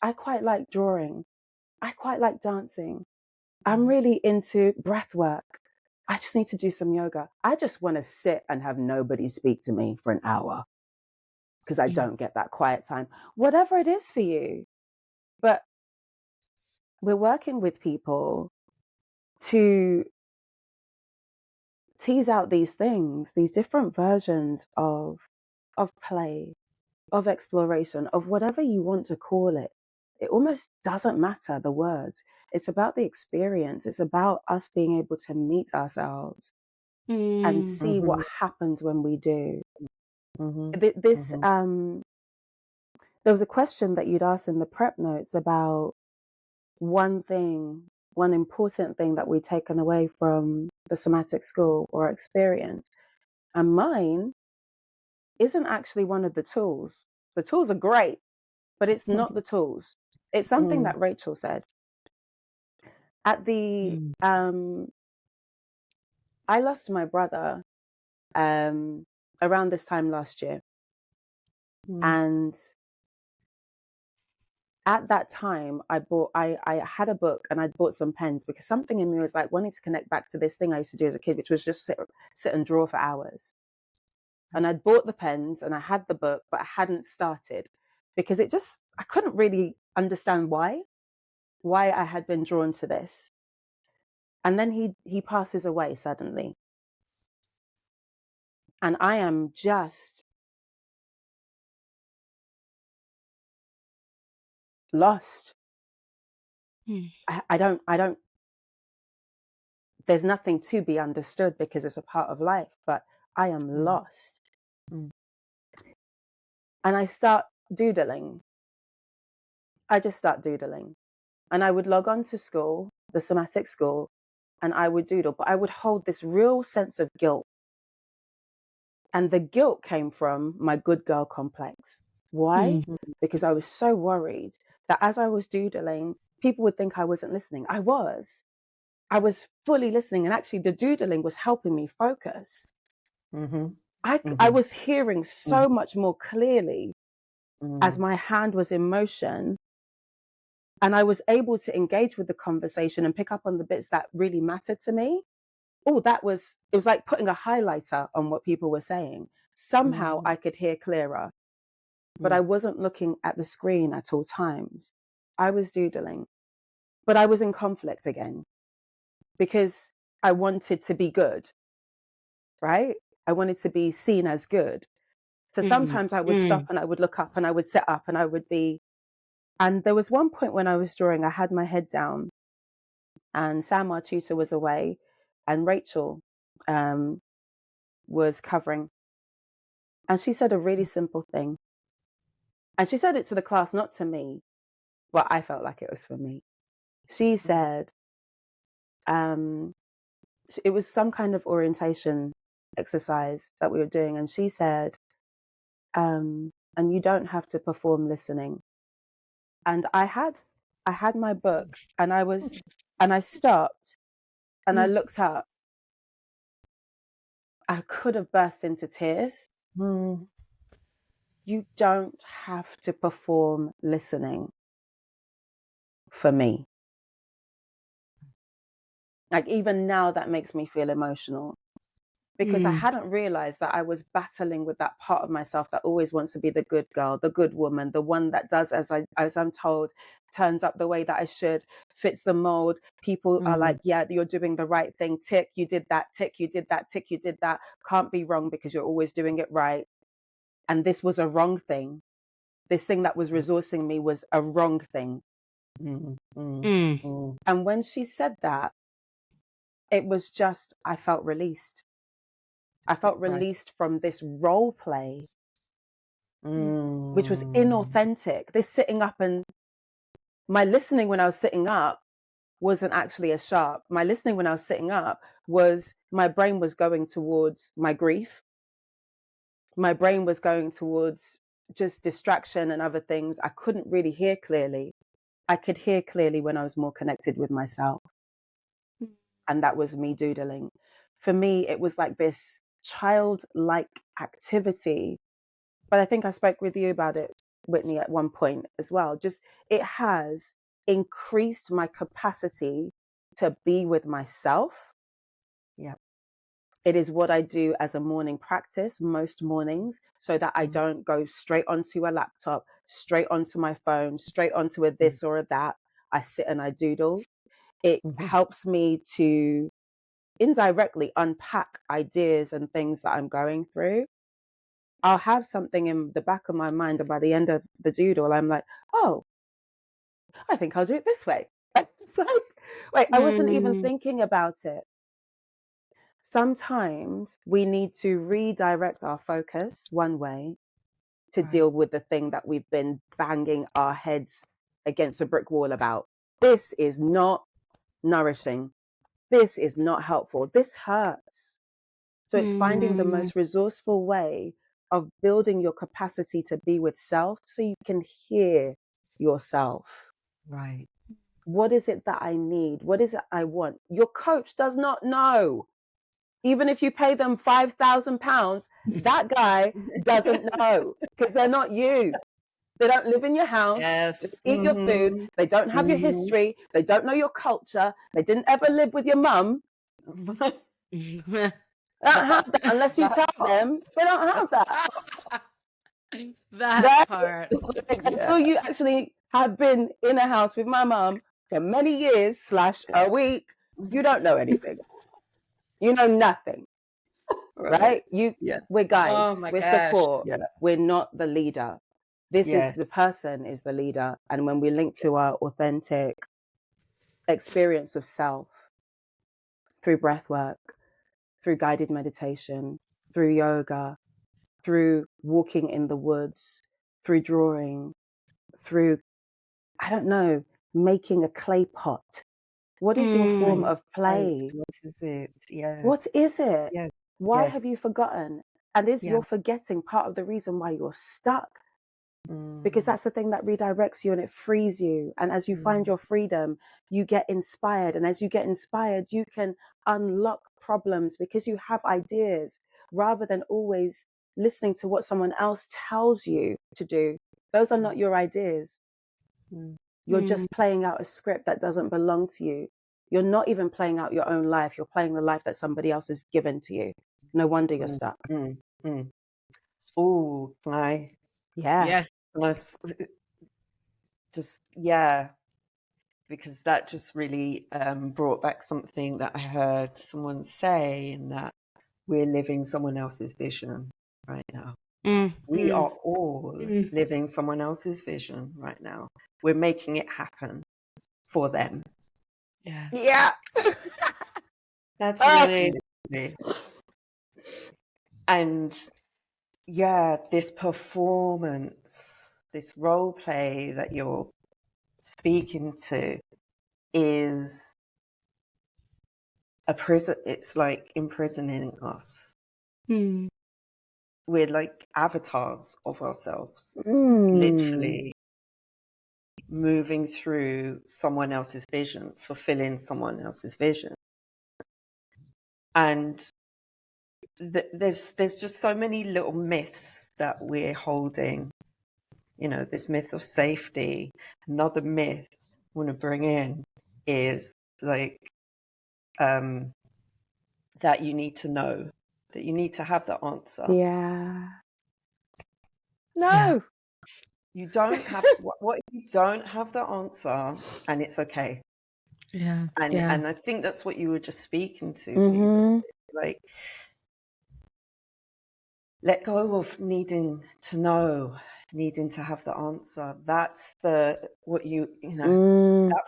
I quite like drawing. I quite like dancing. I'm really into breath work. I just need to do some yoga. I just want to sit and have nobody speak to me for an hour because I don't get that quiet time. Whatever it is for you. But we're working with people to tease out these things, these different versions of play, of exploration, of whatever you want to call it. It almost doesn't matter the words. It's about the experience. It's about us being able to meet ourselves and see what happens when we do. This there was a question that you'd asked in the prep notes about one important thing that we've taken away from the Somatic School or experience. And mine isn't actually one of the tools. The tools are great, but it's not the tools. It's something that Rachel said. At the I lost my brother around this time last year. And at that time I had a book and I'd bought some pens because something in me was like wanting to connect back to this thing I used to do as a kid, which was just sit and draw for hours. And I'd bought the pens and I had the book, but I hadn't started because I couldn't really understand why I had been drawn to this. And then he passes away suddenly. And I am just lost. I don't, there's nothing to be understood because it's a part of life, but I am lost. And I start doodling. I just start doodling. And I would log on to school, the Somatic School, and I would doodle, but I would hold this real sense of guilt And the guilt came from my good girl complex. Why? Because I was so worried that as I was doodling, people would think I wasn't listening. I was fully listening. And actually the doodling was helping me focus. I was hearing so much more clearly as my hand was in motion, and I was able to engage with the conversation and pick up on the bits that really mattered to me. Oh, it was like putting a highlighter on what people were saying. Somehow I could hear clearer, but I wasn't looking at the screen at all times. I was doodling, but I was in conflict again because I wanted to be good, right? I wanted to be seen as good. So sometimes I would stop and I would look up and I would sit up and I would be. And there was one point when I was drawing, I had my head down and Sam, our tutor, was away and Rachel was covering. And she said a really simple thing. And she said it to the class, not to me, but I felt like it was for me. She said, it was some kind of orientation exercise that we were doing. And she said, and you don't have to perform listening. And I had my book and I stopped and I looked up. I could have burst into tears. You don't have to perform listening for me. Like even now that makes me feel emotional because I hadn't realized that I was battling with that part of myself that always wants to be the good girl, the good woman, the one that does as I'm told, turns up the way that I should, fits the mold. People are like, yeah, you're doing the right thing. Tick, you did that. Tick, you did that. Tick, you did that. Can't be wrong because you're always doing it right. And this was a wrong thing. This thing that was resourcing me was a wrong thing. And when she said that, it was just, I felt released. I felt released from this role play, which was inauthentic. This sitting up and my listening when I was sitting up wasn't actually as sharp. My listening when I was sitting up was my brain was going towards my grief. My brain was going towards just distraction and other things. I couldn't really hear clearly. I could hear clearly when I was more connected with myself. And that was me doodling. For me, it was like this childlike activity. But I think I spoke with you about it, Whitney, at one point as well. Just it has increased my capacity to be with myself. Yeah. It is what I do as a morning practice most mornings so that I don't go straight onto a laptop, straight onto my phone, straight onto a this or a that. I sit and I doodle. It helps me to indirectly unpack ideas and things that I'm going through. I'll have something in the back of my mind, and by the end of the doodle, I'm like, oh, I think I'll do it this way. It's like, wait, I wasn't even thinking about it. Sometimes we need to redirect our focus one way to deal with the thing that we've been banging our heads against a brick wall about. This is not nourishing. This is not helpful. This hurts. So it's finding the most resourceful way of building your capacity to be with self so you can hear yourself. Right. What is it that I need? What is it I want? Your coach does not know. Even if you pay them £5,000, that guy doesn't know because they're not you. They don't live in your house. Yes. They don't eat your food. They don't have your history. They don't know your culture. They didn't ever live with your mum. They don't have that unless you tell them. They don't have that. That part. Until you actually have been in a house with my mum for many years / a week, you don't know anything. You know nothing. Right? We're guides. We're support. Yeah. We're not the leader. This is the person is the leader. And when we link to our authentic experience of self through breath work, through guided meditation, through yoga, through walking in the woods, through drawing, through, I don't know, making a clay pot. What is your form of play? What is it? Yeah. What is it? Yeah. Why Yeah. have you forgotten? And you're forgetting part of the reason why you're stuck, because that's the thing that redirects you and it frees you. And as you find your freedom, you get inspired. And as you get inspired, you can unlock problems because you have ideas, rather than always listening to what someone else tells you to do. Those are not your ideas. You're just playing out a script that doesn't belong to you. You're not even playing out your own life. You're playing the life that somebody else has given to you. No wonder you're stuck. Oh, can I? Yeah. Yes. Because that just really brought back something that I heard someone say, in that we're living someone else's vision right now. We are all living someone else's vision right now. We're making it happen for them. Yeah. That's really... And this performance, this role play that you're speaking to is a prison. It's like imprisoning us. We're like avatars of ourselves, literally moving through someone else's vision, fulfilling someone else's vision. And there's just so many little myths that we're holding. You know, this myth of safety. Another myth I want to bring in is like that you need to know, that you need to have the answer. Yeah. No. You don't have what if you don't have the answer, and it's okay. And I think that's what you were just speaking to. Like, let go of needing to know, needing to have the answer. That's that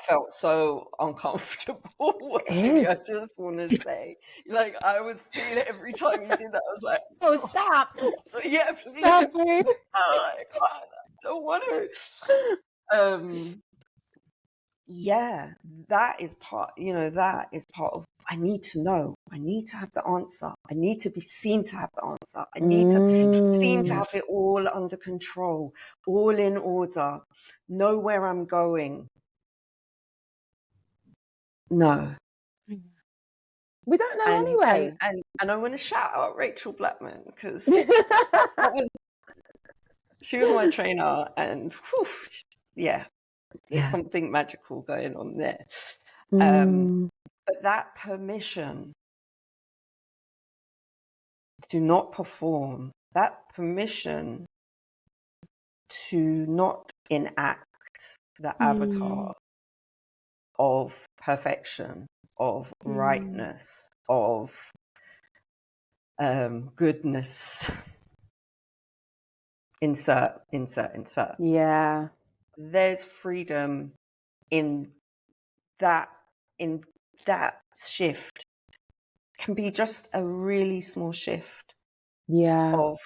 felt so uncomfortable watching you. I just want to say, like, I was feeling it every time you did that. I was like, oh, stop. Yeah, please. Stop. Oh, I don't want to. That is part, that is part of, I need to know. I need to have the answer. I need to be seen to have the answer. I need to be seen to have it all under control, all in order, know where I'm going. No. We don't know anyway. And I want to shout out Rachel Blackman, because she was my trainer, and there's something magical going on there. But that permission to not perform, that permission to not enact the avatar of perfection, of rightness, of goodness, insert. Yeah. There's freedom in that shift. Can be just a really small shift of,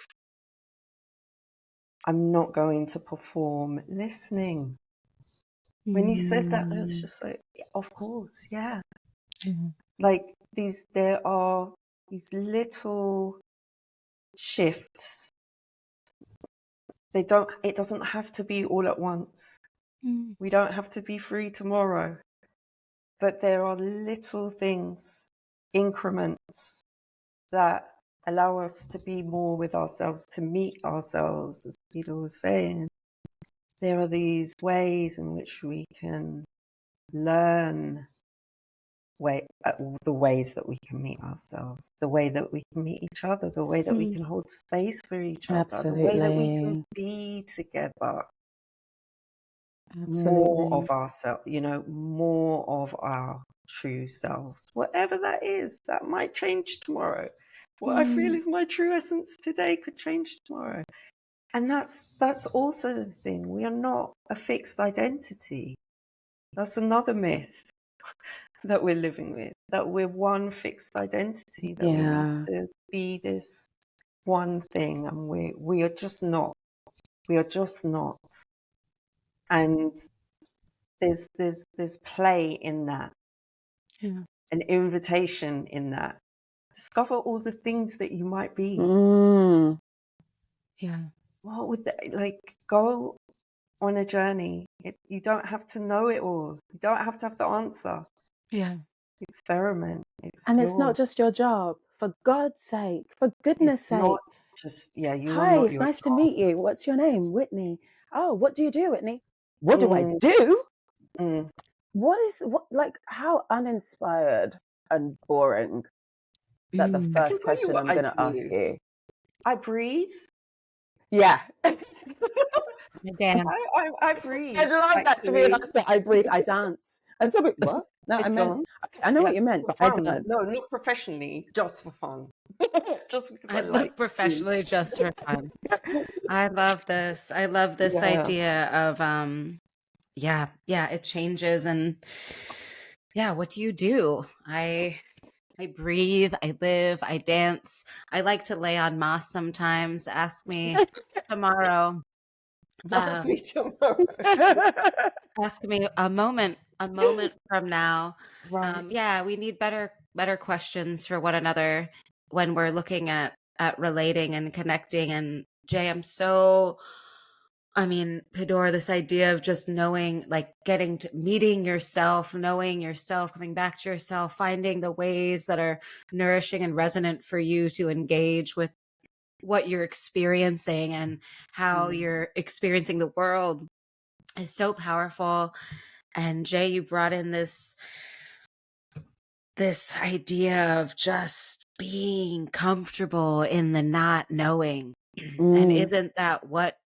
I'm not going to perform, listening. When you said that, it's just like, of course, like there are these little shifts. It doesn't have to be all at once. We don't have to be free tomorrow. But there are little things, increments, that allow us to be more with ourselves, to meet ourselves, as Peter was saying. There are these ways in which we can learn the ways that we can meet ourselves, the way that we can meet each other, the way that we can hold space for each other, the way that we can be together. More of ourselves, more of our true selves, whatever that is. That might change tomorrow. What I feel is my true essence today could change tomorrow. And that's also the thing. We are not a fixed identity. That's another myth that we're living with, that we're one fixed identity, that we need to be this one thing, and we are just not. We are just not. And there's play in that, an invitation in that, discover all the things that you might be. Yeah. What would go on a journey? You don't have to know it all. You don't have to have the answer. Yeah. Experiment, And explore. it's not just your job. For God's sake, for goodness sake. Not just, you Hi, are not it's your nice to job. meet you. What's your name? Whitney. Oh, what do you do, Whitney? What do I do? How uninspired and boring that the I can first tell you question what I'm I going to ask do. you. I breathe. Yeah. Dan. I breathe. I'd love that to be an answer. I breathe, I dance. And so, what? No, I meant, okay, I know what you meant, but I dance. No, not professionally, just for fun. Just because I look professionally just for fun. I love this. I love this idea of it changes, and what do you do? I breathe, I live, I dance. I like to lay on moss sometimes. Ask me tomorrow. Ask me tomorrow. Ask me a moment from now. Right. We need better questions for one another when we're looking at relating and connecting. And Jay, Pid'or, this idea of just knowing, like getting to meeting yourself, knowing yourself, coming back to yourself, finding the ways that are nourishing and resonant for you to engage with what you're experiencing and how you're experiencing the world is so powerful. And Jay, you brought in this idea of just being comfortable in the not knowing. And isn't that what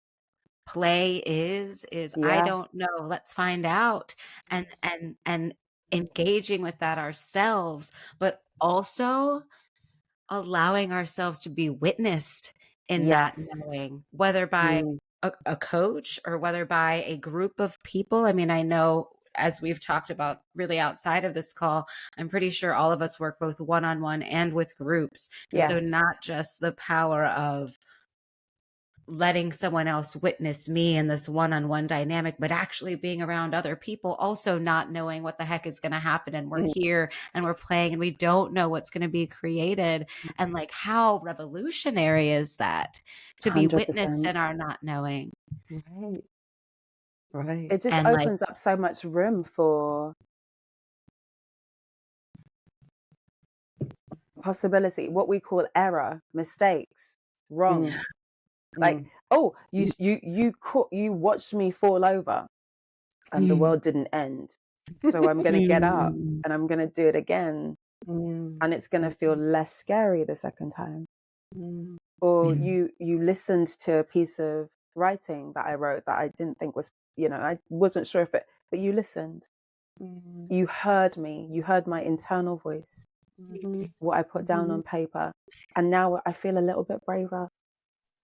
play is I don't know, let's find out, and engaging with that ourselves, but also allowing ourselves to be witnessed in not knowing, whether by a coach or whether by a group of people. I mean, I know, as we've talked about really outside of this call, I'm pretty sure all of us work both one-on-one and with groups. And so not just the power of letting someone else witness me in this one-on-one dynamic, but actually being around other people, also not knowing what the heck is going to happen. And we're here and we're playing and we don't know what's going to be created. And like, how revolutionary is that to be 100%. witnessed in our not knowing? Right. It just And opens up so much room for possibility, what we call error, mistakes, wrong. You watched me fall over and the world didn't end. So I'm going to get up and I'm going to do it again. And it's going to feel less scary the second time. Or you listened to a piece of writing that I wrote that I didn't think was, I wasn't sure if it, but you listened. You heard me. You heard my internal voice, what I put down on paper. And now I feel a little bit braver.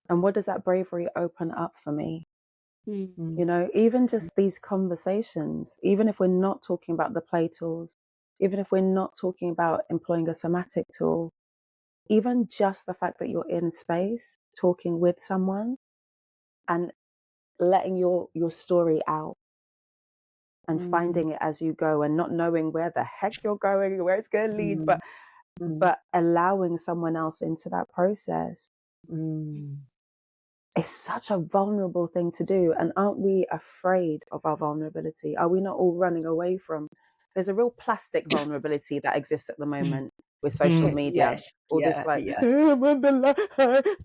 And what does that bravery open up for me? Even just these conversations, even if we're not talking about the play tools, even if we're not talking about employing a somatic tool, even just the fact that you're in space talking with someone and letting your story out and finding it as you go and not knowing where the heck you're going and where it's going to lead, but allowing someone else into that process. It's such a vulnerable thing to do. And aren't we afraid of our vulnerability? Are we not all running away from? There's a real plastic vulnerability that exists at the moment with social media.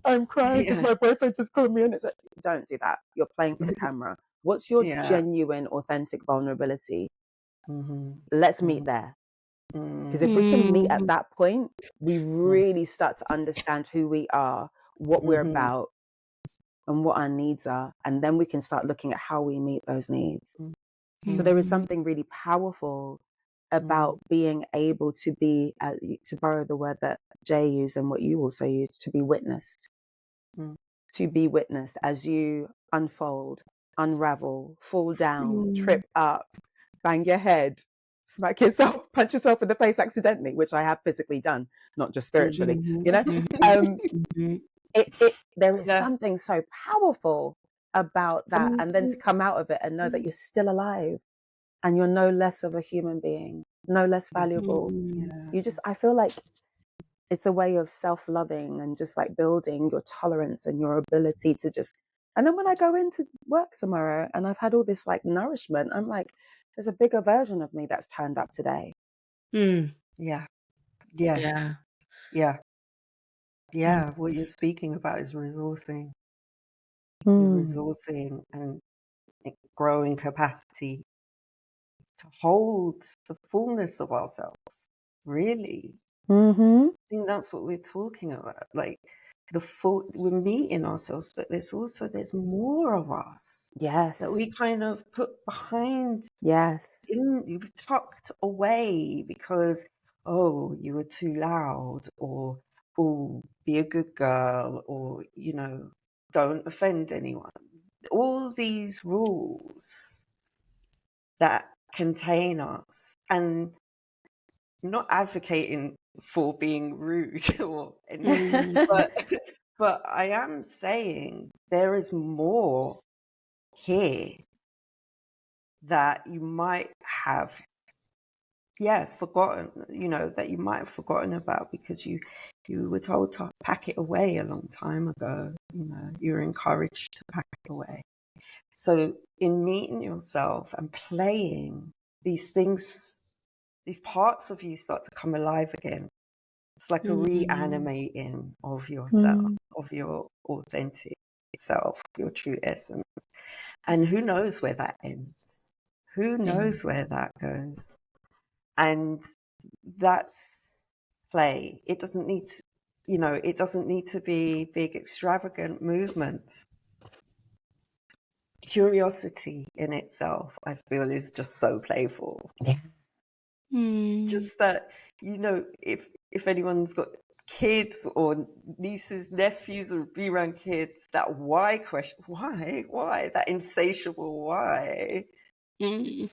I'm crying because my boyfriend just called me, and it's like, don't do that. You're playing for the camera. What's your genuine, authentic vulnerability? Let's meet there. Because if we can meet at that point, we really start to understand who we are, what we're about, and what our needs are. And then we can start looking at how we meet those needs. So there is something really powerful about being able to be, to borrow the word that Jay used and what you also used, to be witnessed. To be witnessed as you unfold, unravel, fall down, trip up, bang your head, smack yourself, punch yourself in the face accidentally, which I have physically done, not just spiritually, there is something so powerful about that. And then to come out of it and know that you're still alive and you're no less of a human being, no less valuable. I feel like It's a way of self-loving and just like building your tolerance and your ability to just, and then when I go into work tomorrow and I've had all this like nourishment, I'm like, there's a bigger version of me that's turned up today. Mm. Yeah. Yes. Yeah. Yeah. Mm. Yeah. What you're speaking about is resourcing. Resourcing and growing capacity to hold the fullness of ourselves. Really. Mm-hmm. I think that's what we're talking about. Like we're meeting ourselves, but there's more of us Yes. that we kind of put behind, Yes. you've tucked away because, oh, you were too loud, or, oh, be a good girl, or, don't offend anyone. All these rules that contain us. And I'm not advocating for being rude or anything, but I am saying there is more here that you might have, forgotten, that you might have forgotten about because you were told to pack it away a long time ago. You were encouraged to pack it away. So in meeting yourself and playing, these things, these parts of you start to come alive again. It's like a reanimating of yourself, of your authentic self, your true essence. And who knows where that ends? Who knows where that goes? And that's play. It doesn't need to, it doesn't need to be big, extravagant movements. Curiosity in itself, I feel, is just so playful. Yeah. Just that, if anyone's got kids or nieces, nephews, or be around kids, that why question, why, that insatiable why.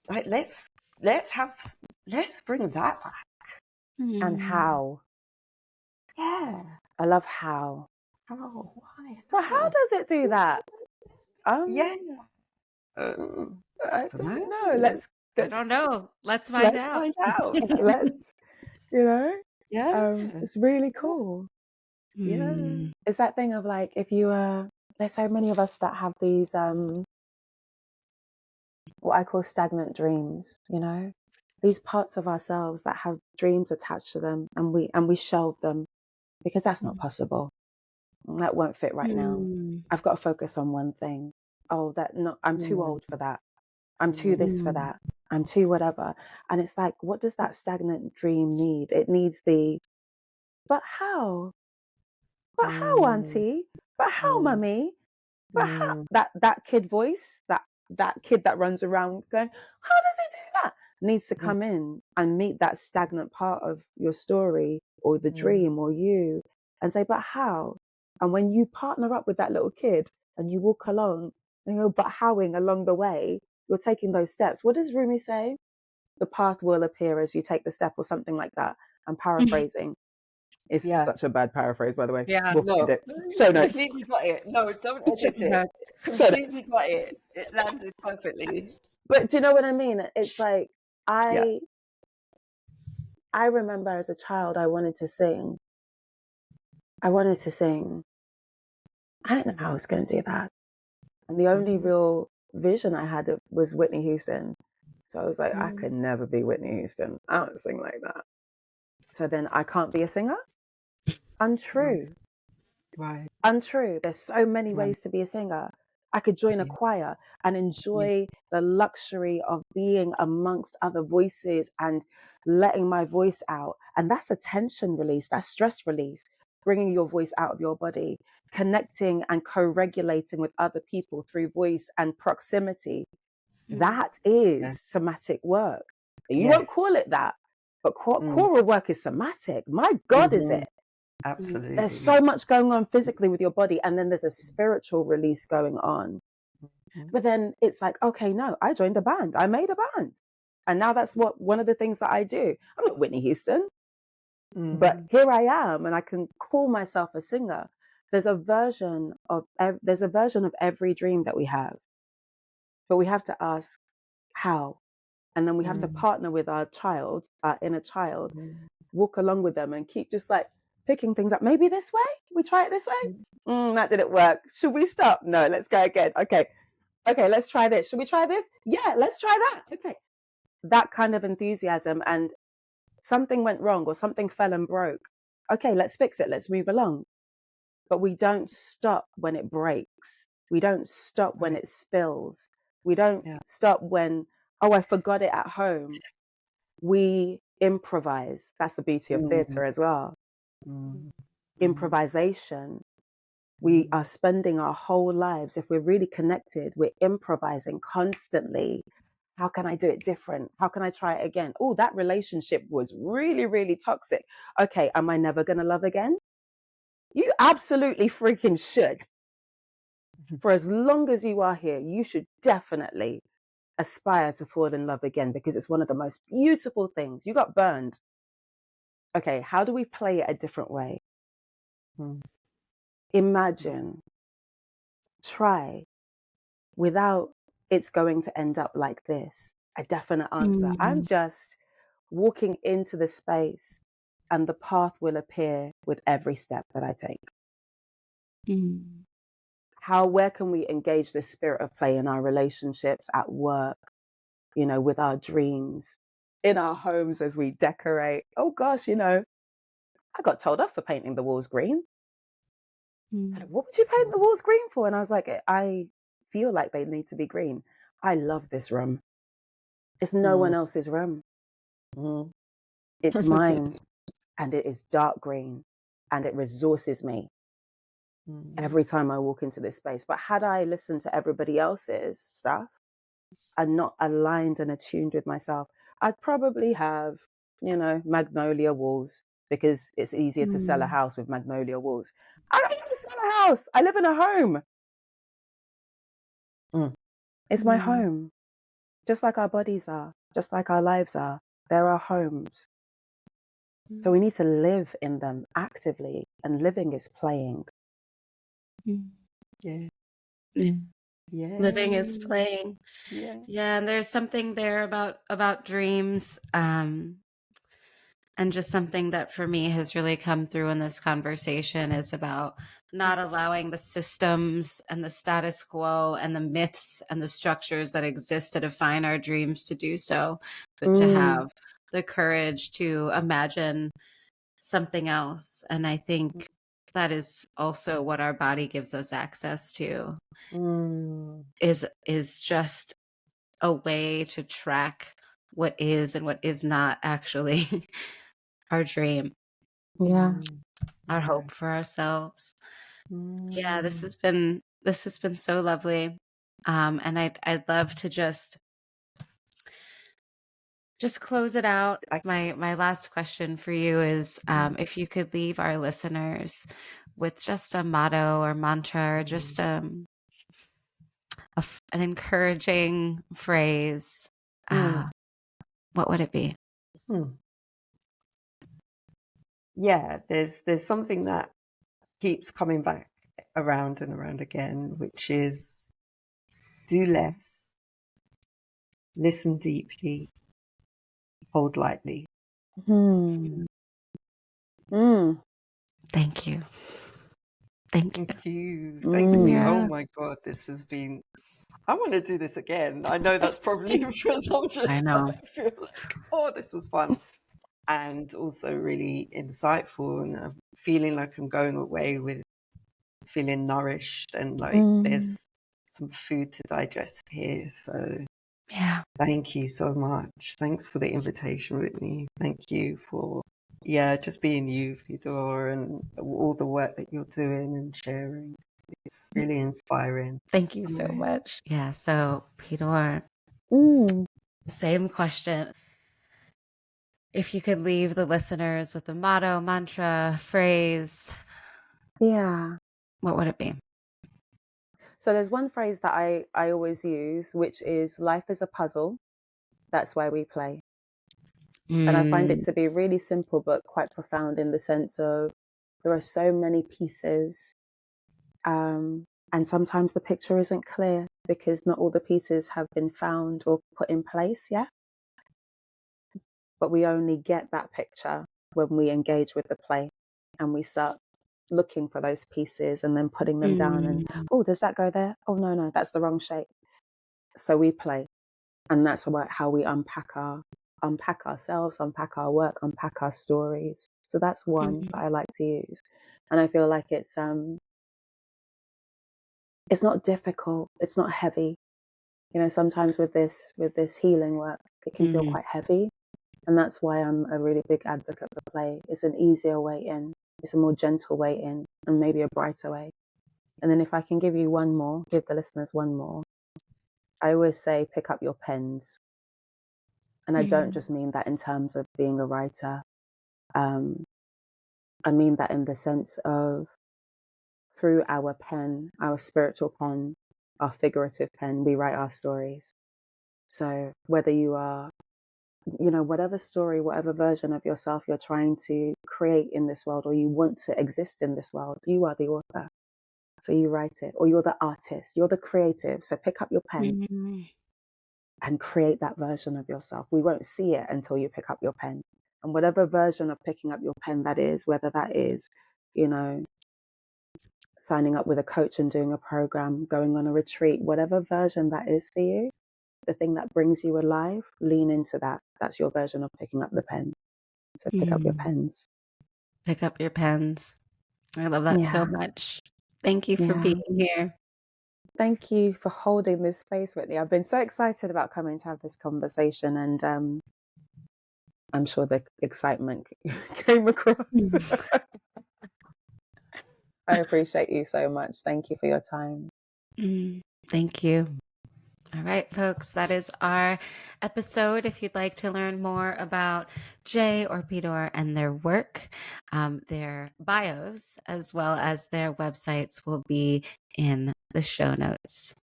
Like, let's bring that back. And how. Yeah. I love how. Oh, why? But how does it do that? Yeah. I don't know. I Let's don't know. Let's find let's out. Find out. let's Yeah. it's really cool. Yeah. It's that thing of like, if you there's so many of us that have these what I call stagnant dreams, these parts of ourselves that have dreams attached to them, and we shelve them because that's not possible. That won't fit right now. I've got to focus on one thing. Oh, I'm too old for that. I'm too this for that. I'm too whatever. And it's like, what does that stagnant dream need? It needs but how? But how, auntie? But how, mummy? But how? That kid voice, that kid that runs around going, how does he do that? Needs to come in and meet that stagnant part of your story or the dream or you, and say, but how? And when you partner up with that little kid and you walk along and you're but howing along the way, you're taking those steps. What does Rumi say? The path will appear as you take the step, or something like that. I'm paraphrasing. It's such a bad paraphrase, by the way. Yeah. We'll find it. Show notes. Completely got it. No, don't edit Show it. notes. Completely got it. It landed perfectly. But do you know what I mean? It's like I remember as a child I wanted to sing. I didn't know how I was going to do that. And the only real vision I had was Whitney Houston. So I was like, I could never be Whitney Houston. I don't sing like that. So then I can't be a singer? Untrue. Right. Untrue. There's so many ways to be a singer. I could join a choir and enjoy the luxury of being amongst other voices and letting my voice out. And that's a tension release, that's stress relief, bringing your voice out of your body, connecting and co-regulating with other people through voice and proximity. That is somatic work. You won't call it that, but choral work is somatic. My God, is it? Absolutely. There's so much going on physically with your body, and then there's a spiritual release going on. But then it's like, okay, no, I joined a band. I made a band. And now that's one of the things that I do. I'm not Whitney Houston, but here I am, and I can call myself a singer. There's a version of every dream that we have, but we have to ask how, and then we have to partner with our child, our inner child, walk along with them, and keep just like, picking things up. Maybe this way. We try it this way. That didn't work. Should we stop? No, let's go again. Okay, let's try this. Should we try this? Yeah, let's try that. Okay. That kind of enthusiasm, and something went wrong or something fell and broke. Okay, let's fix it. Let's move along. But we don't stop when it breaks. We don't stop when it spills. We don't stop when, oh, I forgot it at home. We improvise. That's the beauty of theatre as well. Improvisation. We are spending our whole lives, if we're really connected, we're improvising constantly. How can I do it different? How can I try it again? Oh, that relationship was really, really toxic. Okay, am I never going to love again? You absolutely freaking should. For as long as you are here, you should definitely aspire to fall in love again, because it's one of the most beautiful things. You got burned. Okay, how do we play it a different way? Imagine, try, without it's going to end up like this. A definite answer. I'm just walking into the space, and the path will appear with every step that I take. Where can we engage the spirit of play in our relationships, at work, with our dreams, in our homes as we decorate? Oh gosh, I got told off for painting the walls green. So what would you paint the walls green for? And I was like, I feel like they need to be green. I love this room. It's no one else's room. It's mine. And it is dark green. And it resources me every time I walk into this space. But had I listened to everybody else's stuff and not aligned and attuned with myself, I'd probably have, magnolia walls, because it's easier to sell a house with magnolia walls. I don't need to sell a house. I live in a home. It's my home. Just like our bodies are, just like our lives are. There are homes. So we need to live in them actively, and living is playing. Living is playing. And there's something there about dreams, and just something that for me has really come through in this conversation is about not allowing the systems and the status quo and the myths and the structures that exist to define our dreams to do so, but to have the courage to imagine something else. And I think that is also what our body gives us access to, is just a way to track what is and what is not actually our dream. Our hope for ourselves. This has been so lovely. And I'd love to just close it out. My last question for you is, if you could leave our listeners with just a motto or mantra, or just an encouraging phrase, what would it be? There's something that keeps coming back around and around again, which is do less, listen deeply, hold lightly. Thank you. Thank you. Oh my God, this has been, I want to do this again. I know that's probably presumptuous. I know. I feel like, this was fun. And also really insightful, and feeling like I'm going away with feeling nourished, and like there's some food to digest here. So thank you so much. Thanks for the invitation, Whitney. Thank you for just being you, Pid'or, and all the work that you're doing and sharing. It's really inspiring. Thank you so much. So Pid'or, same question. If you could leave the listeners with a motto, mantra, phrase, what would it be? So there's one phrase that I always use, which is, life is a puzzle. That's why we play. And I find it to be really simple, but quite profound, in the sense of there are so many pieces. And sometimes the picture isn't clear because not all the pieces have been found or put in place yet. But we only get that picture when we engage with the play. and we start looking for those pieces and then putting them down and, oh, does that go there? Oh, no, that's the wrong shape. So we play. And that's how we unpack ourselves, unpack our work, unpack our stories. So that's one that I like to use. And I feel like it's not difficult. It's not heavy. You know, sometimes with this healing work, it can feel quite heavy. And that's why I'm a really big advocate for play. It's an easier way in. It's a more gentle way in, and maybe a brighter way. And then if I can give you one more, give the listeners one more, I always say pick up your pens. And I don't just mean that in terms of being a writer. I mean that in the sense of through our pen, our spiritual pen, our figurative pen, we write our stories. So whether you are, you know, whatever story, whatever version of yourself you're trying to create in this world, or you want to exist in this world, you are the author. So you write it, or you're the artist, you're the creative. So pick up your pen and create that version of yourself. We won't see it until you pick up your pen. And whatever version of picking up your pen that is, whether that is, you know, signing up with a coach and doing a program, going on a retreat, whatever version that is for you, the thing that brings you alive, lean into that. That's your version of picking up the pen. So pick up your pens. Pick up your pens. I love that so much. Thank you for being here. Thank you for holding this space, Whitney. I've been so excited about coming to have this conversation, and I'm sure the excitement came across. I appreciate you so much. Thank you for your time. Thank you. All right, folks, that is our episode. If you'd like to learn more about Jae or Pid'or and their work, their bios, as well as their websites will be in the show notes.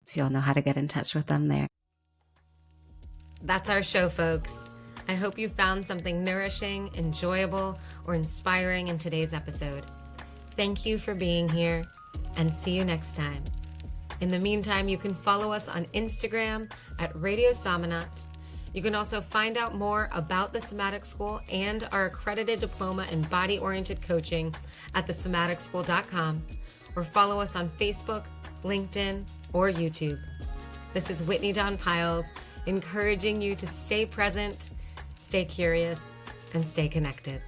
So you'll know how to get in touch with them there. That's our show, folks. I hope you found something nourishing, enjoyable, or inspiring in today's episode. Thank you for being here, and see you next time. In the meantime, you can follow us on Instagram at Radio Somanat. You can also find out more about the Somatic School and our accredited diploma in body-oriented coaching at thesomaticschool.com, or follow us on Facebook, LinkedIn, or YouTube. This is Whitney Dawn Pyles, encouraging you to stay present, stay curious, and stay connected.